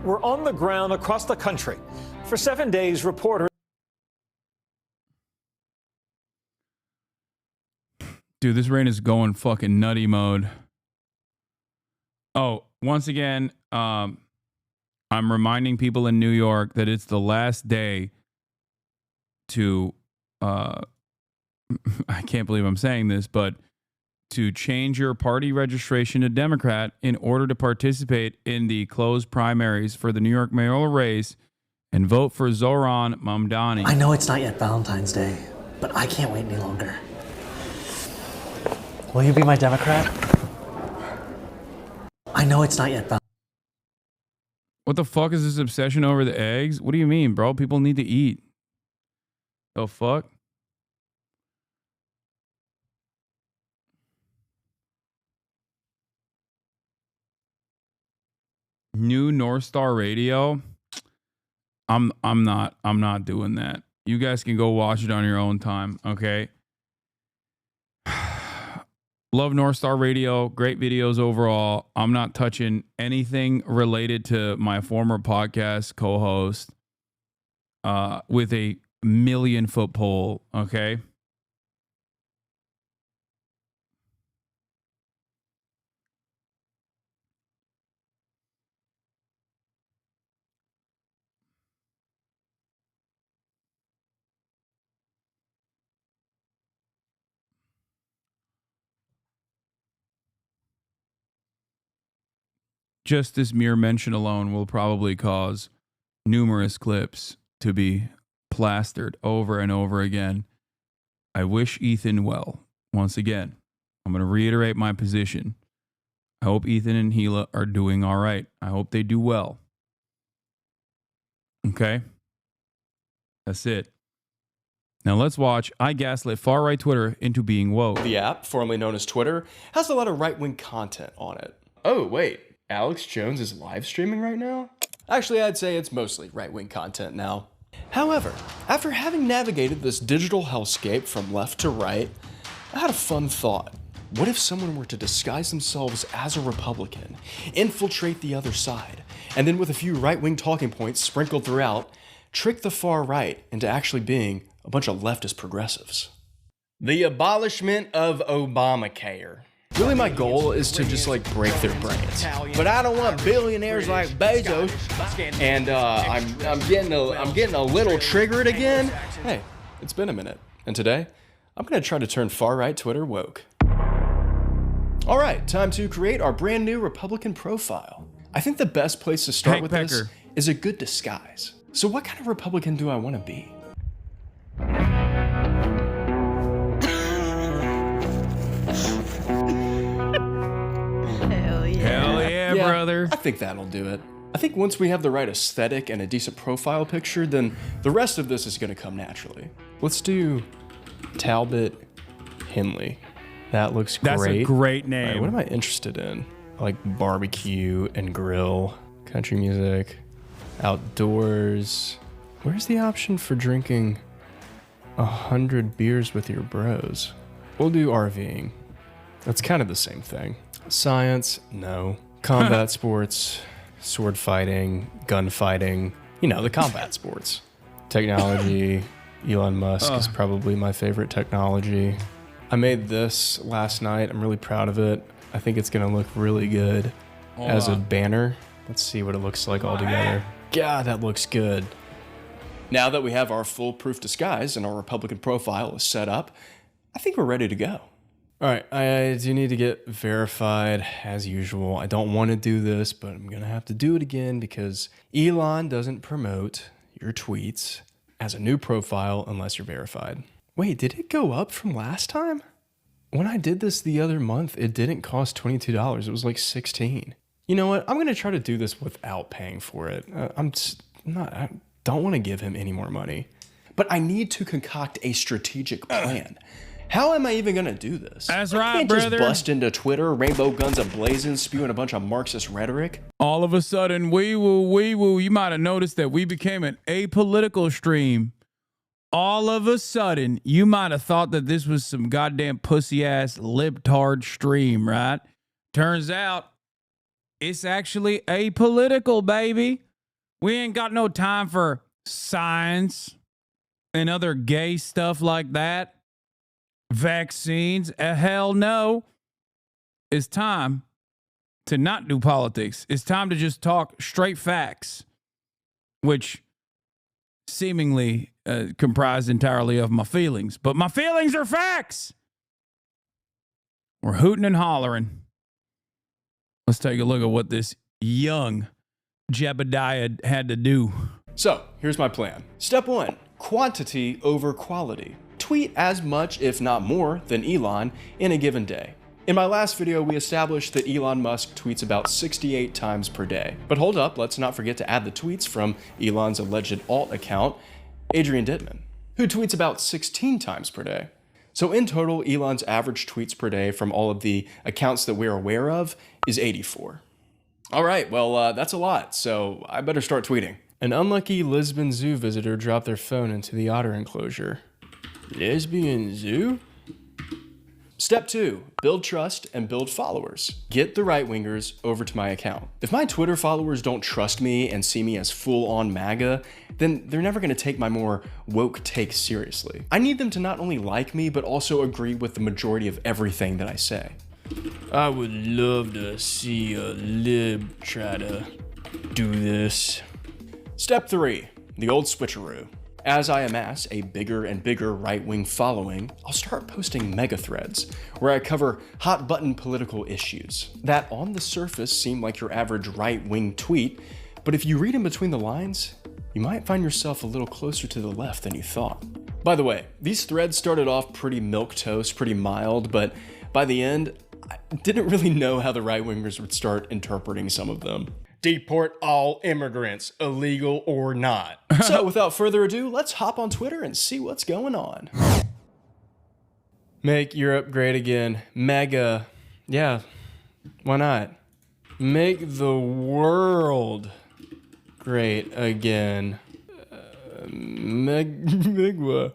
We're on the ground across the country. For 7 days, reporters. Dude, this rain is going fucking nutty mode. Oh, once again, I'm reminding people in New York that it's the last day to, I can't believe I'm saying this, but to change your party registration to Democrat in order to participate in the closed primaries for the New York mayoral race and vote for Zohran Mamdani. I know it's not yet Valentine's Day, but I can't wait any longer. Will you be my Democrat? I know it's not yet. What the fuck is this obsession over the eggs? What do you mean, bro? People need to eat. The fuck? New North Star Radio. I'm not doing that. You guys can go watch it on your own time, okay? Love North Star Radio. Great videos overall. I'm not touching anything related to my former podcast co-host with a 1,000,000-foot pole, okay? Just this mere mention alone will probably cause numerous clips to be plastered over and over again. I wish Ethan well. Once again, I'm going to reiterate my position. I hope Ethan and Gila are doing all right. I hope they do well. Okay? That's it. Now let's watch I Gaslit Far-Right Twitter into being woke. The app, formerly known as Twitter, has a lot of right-wing content on it. Oh, wait. Alex Jones is live streaming right now? Actually, I'd say it's mostly right-wing content now. However, after having navigated this digital hellscape from left to right, I had a fun thought. What if someone were to disguise themselves as a Republican, infiltrate the other side, and then with a few right-wing talking points sprinkled throughout, trick the far right into actually being a bunch of leftist progressives? The abolishment of Obamacare. Really, my goal is to just like break their brains. But I don't want billionaires like Bezos. And I'm getting a little triggered again. Hey, it's been a minute. And today, I'm gonna try to turn far-right Twitter woke. All right, time to create our brand new Republican profile. I think the best place to start with this is a good disguise. So what kind of Republican do I want to be? Hell yeah, brother. I think that'll do it. I think once we have the right aesthetic and a decent profile picture, then the rest of this is gonna come naturally. Let's do Talbot Henley. That looks great. That's a great name. All right, what am I interested in? I like barbecue and grill, country music, outdoors. Where's the option for drinking 100 beers with your bros? We'll do RVing. That's kind of the same thing. Science, no. Combat sports, sword fighting, gunfighting, you know, the combat sports. Technology, Elon Musk is probably my favorite technology. I made this last night. I'm really proud of it. I think it's gonna look really good as a banner. Let's see what it looks like all together. God, that looks good. Now that we have our foolproof disguise and our Republican profile is set up, I think we're ready to go. All right, I do need to get verified as usual. I don't want to do this, but I'm gonna have to do it again because Elon doesn't promote your tweets as a new profile unless you're verified. Wait, did it go up from last time? When I did this the other month, it didn't cost $22. It was like $16. You know what? I'm going to try to do this without paying for it. I don't want to give him any more money. But I need to concoct a strategic plan. How am I even going to do this? That's I right, can't brother. just bust into Twitter, rainbow guns a-blazing, spewing a bunch of Marxist rhetoric. All of a sudden, you might have noticed that we became an apolitical stream. All of a sudden, you might have thought that this was some goddamn pussy-ass libtard stream, right? Turns out, it's actually apolitical, baby. We ain't got no time for science and other gay stuff like that. Vaccines, hell no. It's time to not do politics. It's time to just talk straight facts, which seemingly comprised entirely of my feelings. But my feelings are facts. We're hooting and hollering. Let's take a look at what this young Jebediah had to do. So, here's my plan. Step 1, quantity over quality. Tweet as much, if not more, than Elon in a given day. In my last video, we established that Elon Musk tweets about 68 times per day. But hold up, let's not forget to add the tweets from Elon's alleged alt account, Adrian Dittman, who tweets about 16 times per day. So in total, Elon's average tweets per day from all of the accounts that we're aware of is 84. All right, well, that's a lot, so I better start tweeting. An unlucky Lisbon zoo visitor dropped their phone into the otter enclosure. Lesbian zoo? Step 2, build trust and build followers. Get the right-wingers over to my account. If my Twitter followers don't trust me and see me as full-on MAGA, then they're never gonna take my more woke take seriously. I need them to not only like me, but also agree with the majority of everything that I say. I would love to see a lib try to do this. Step 3, the old switcheroo. As I amass a bigger and bigger right-wing following, I'll start posting mega threads where I cover hot-button political issues that on the surface seem like your average right-wing tweet, but if you read in between the lines, you might find yourself a little closer to the left than you thought. By the way, these threads started off pretty milquetoast, pretty mild, but by the end, I didn't really know how the right-wingers would start interpreting some of them. Deport all immigrants, illegal or not. So without further ado, let's hop on Twitter and see what's going on. Make Europe great again. Mega. Yeah, why not? Make the world great again. Migwa.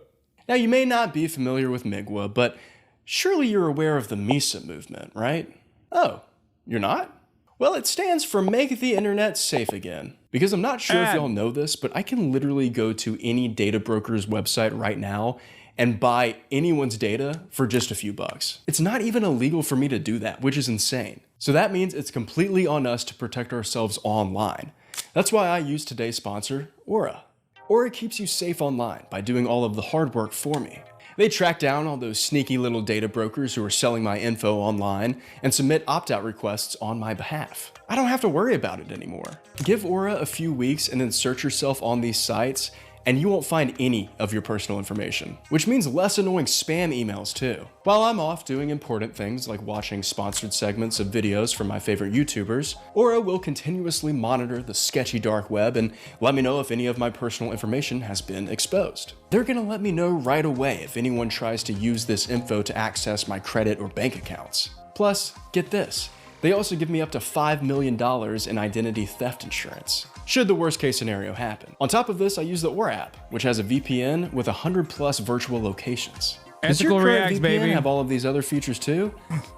Now, you may not be familiar with Migwa, but surely you're aware of the Misa movement, right? Oh, you're not? Well, it stands for Make the Internet Safe Again. Because I'm not sure if y'all know this, but I can literally go to any data broker's website right now and buy anyone's data for just a few bucks. It's not even illegal for me to do that, which is insane. So that means it's completely on us to protect ourselves online. That's why I use today's sponsor, Aura. Aura keeps you safe online by doing all of the hard work for me. They track down all those sneaky little data brokers who are selling my info online and submit opt-out requests on my behalf. I don't have to worry about it anymore. Give Aura a few weeks and then search yourself on these sites and you won't find any of your personal information, which means less annoying spam emails too. While I'm off doing important things like watching sponsored segments of videos from my favorite YouTubers, Aura will continuously monitor the sketchy dark web and let me know if any of my personal information has been exposed. They're gonna let me know right away if anyone tries to use this info to access my credit or bank accounts. Plus, get this, they also give me up to $5 million in identity theft insurance, should the worst case scenario happen. On top of this, I use the Aura app, which has a VPN with 100+ virtual locations. Does your current VPN baby. have all of these other features too?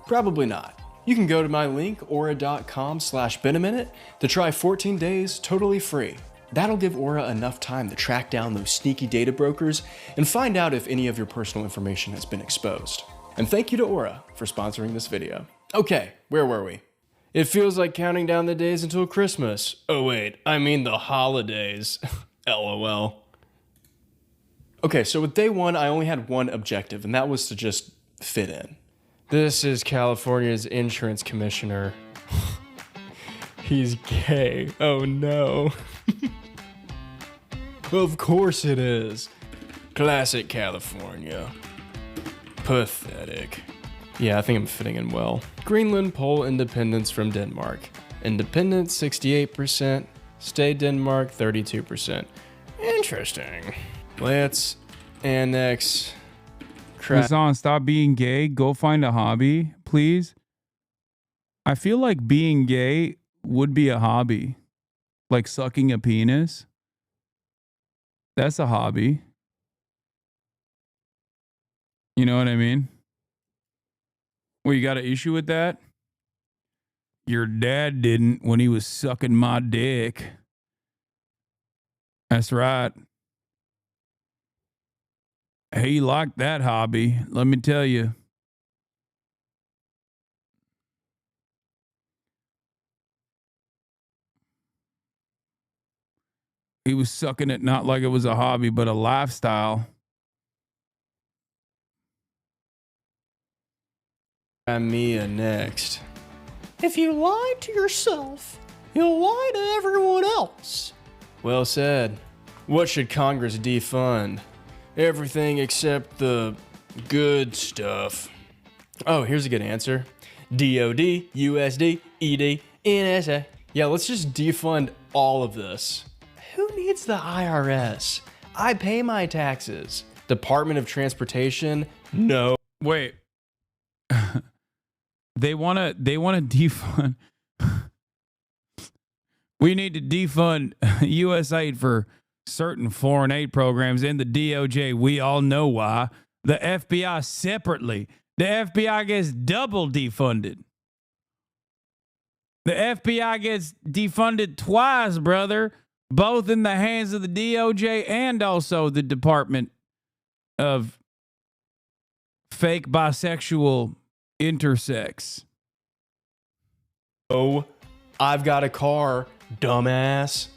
Probably not. You can go to my link, aura.com/beenaminute, to try 14 days totally free. That'll give Aura enough time to track down those sneaky data brokers and find out if any of your personal information has been exposed. And thank you to Aura for sponsoring this video. Okay, where were we? It feels like counting down the days until Christmas. Oh wait, I mean the holidays. LOL. Okay, so with day one, I only had one objective, and that was to just fit in. This is California's insurance commissioner. He's gay. Oh no. Of course it is. Classic California. Pathetic. Yeah, I think I'm fitting in well. Greenland poll independence from Denmark. Independence 68%, stay Denmark 32%. Interesting. Let's annex Hasan, stop being gay. Go find a hobby, please. I feel like being gay would be a hobby. Like sucking a penis. That's a hobby. You know what I mean? Well, you got an issue with that? Your dad didn't when he was sucking my dick. That's right. He liked that hobby, let me tell you. He was sucking it not like it was a hobby, but a lifestyle. Mia next. If you lie to yourself, you'll lie to everyone else. Well said. What should Congress defund? Everything except the good stuff. Oh, here's a good answer. DOD, USD, ED, NSA. Yeah, let's just defund all of this. Who needs the IRS? I pay my taxes. Department of Transportation? No. Wait. They want to defund. We need to defund U.S. aid for certain foreign aid programs in the DOJ. We all know why. The FBI separately. The FBI gets double defunded. The FBI gets defunded twice, brother. Both in the hands of the DOJ and also the Department of Fake Bisexual Intersex. Oh, I've got a car, dumbass.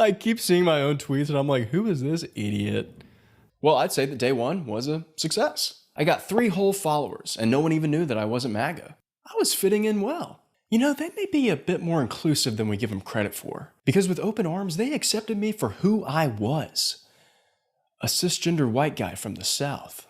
I keep seeing my own tweets and I'm like, who is this idiot? Well, I'd say that day one was a success. I got 3 whole followers and no one even knew that I wasn't MAGA. I was fitting in well. You know, they may be a bit more inclusive than we give them credit for, because with open arms, they accepted me for who I was. A cisgender white guy from the South.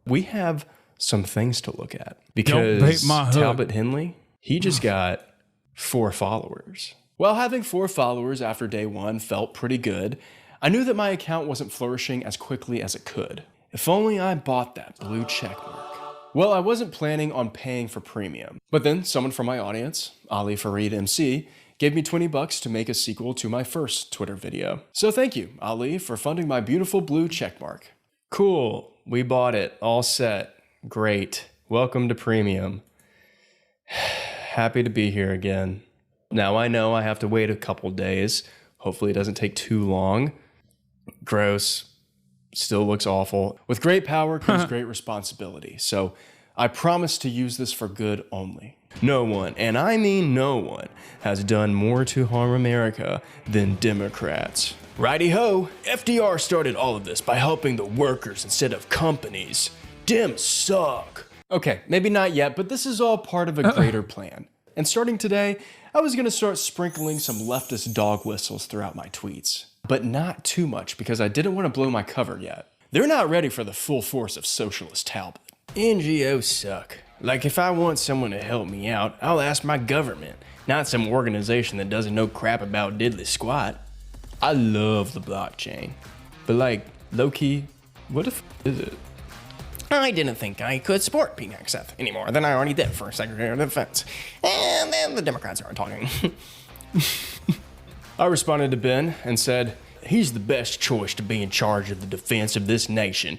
We have some things to look at, because Talbot Henley, he just got 4 followers. Well, having 4 followers after day one felt pretty good. I knew that my account wasn't flourishing as quickly as it could. If only I bought that blue check mark. Well, I wasn't planning on paying for premium, but then someone from my audience, Ali Farid MC, gave me $20 to make a sequel to my first Twitter video. So thank you, Ali, for funding my beautiful blue checkmark. Cool, we bought it, all set, great. Welcome to premium. Happy to be here again. Now I know I have to wait a couple days. Hopefully it doesn't take too long. Gross. Still looks awful. With great power comes great responsibility. So I promise to use this for good only. No one, and I mean no one, has done more to harm America than Democrats. Righty-ho, FDR started all of this by helping the workers instead of companies. Dems suck. Okay, maybe not yet, but this is all part of a greater plan. And starting today, I was gonna start sprinkling some leftist dog whistles throughout my tweets. But not too much, because I didn't want to blow my cover yet. They're not ready for the full force of socialist Talbot. NGOs suck. Like, if I want someone to help me out, I'll ask my government, not some organization that doesn't know crap about diddly squat. I love the blockchain. But like, low-key, what the f is it? I didn't think I could support Pete Hegseth any more than I already did for Secretary of Defense. And then the Democrats aren't talking. I responded to Ben and said, he's the best choice to be in charge of the defense of this nation.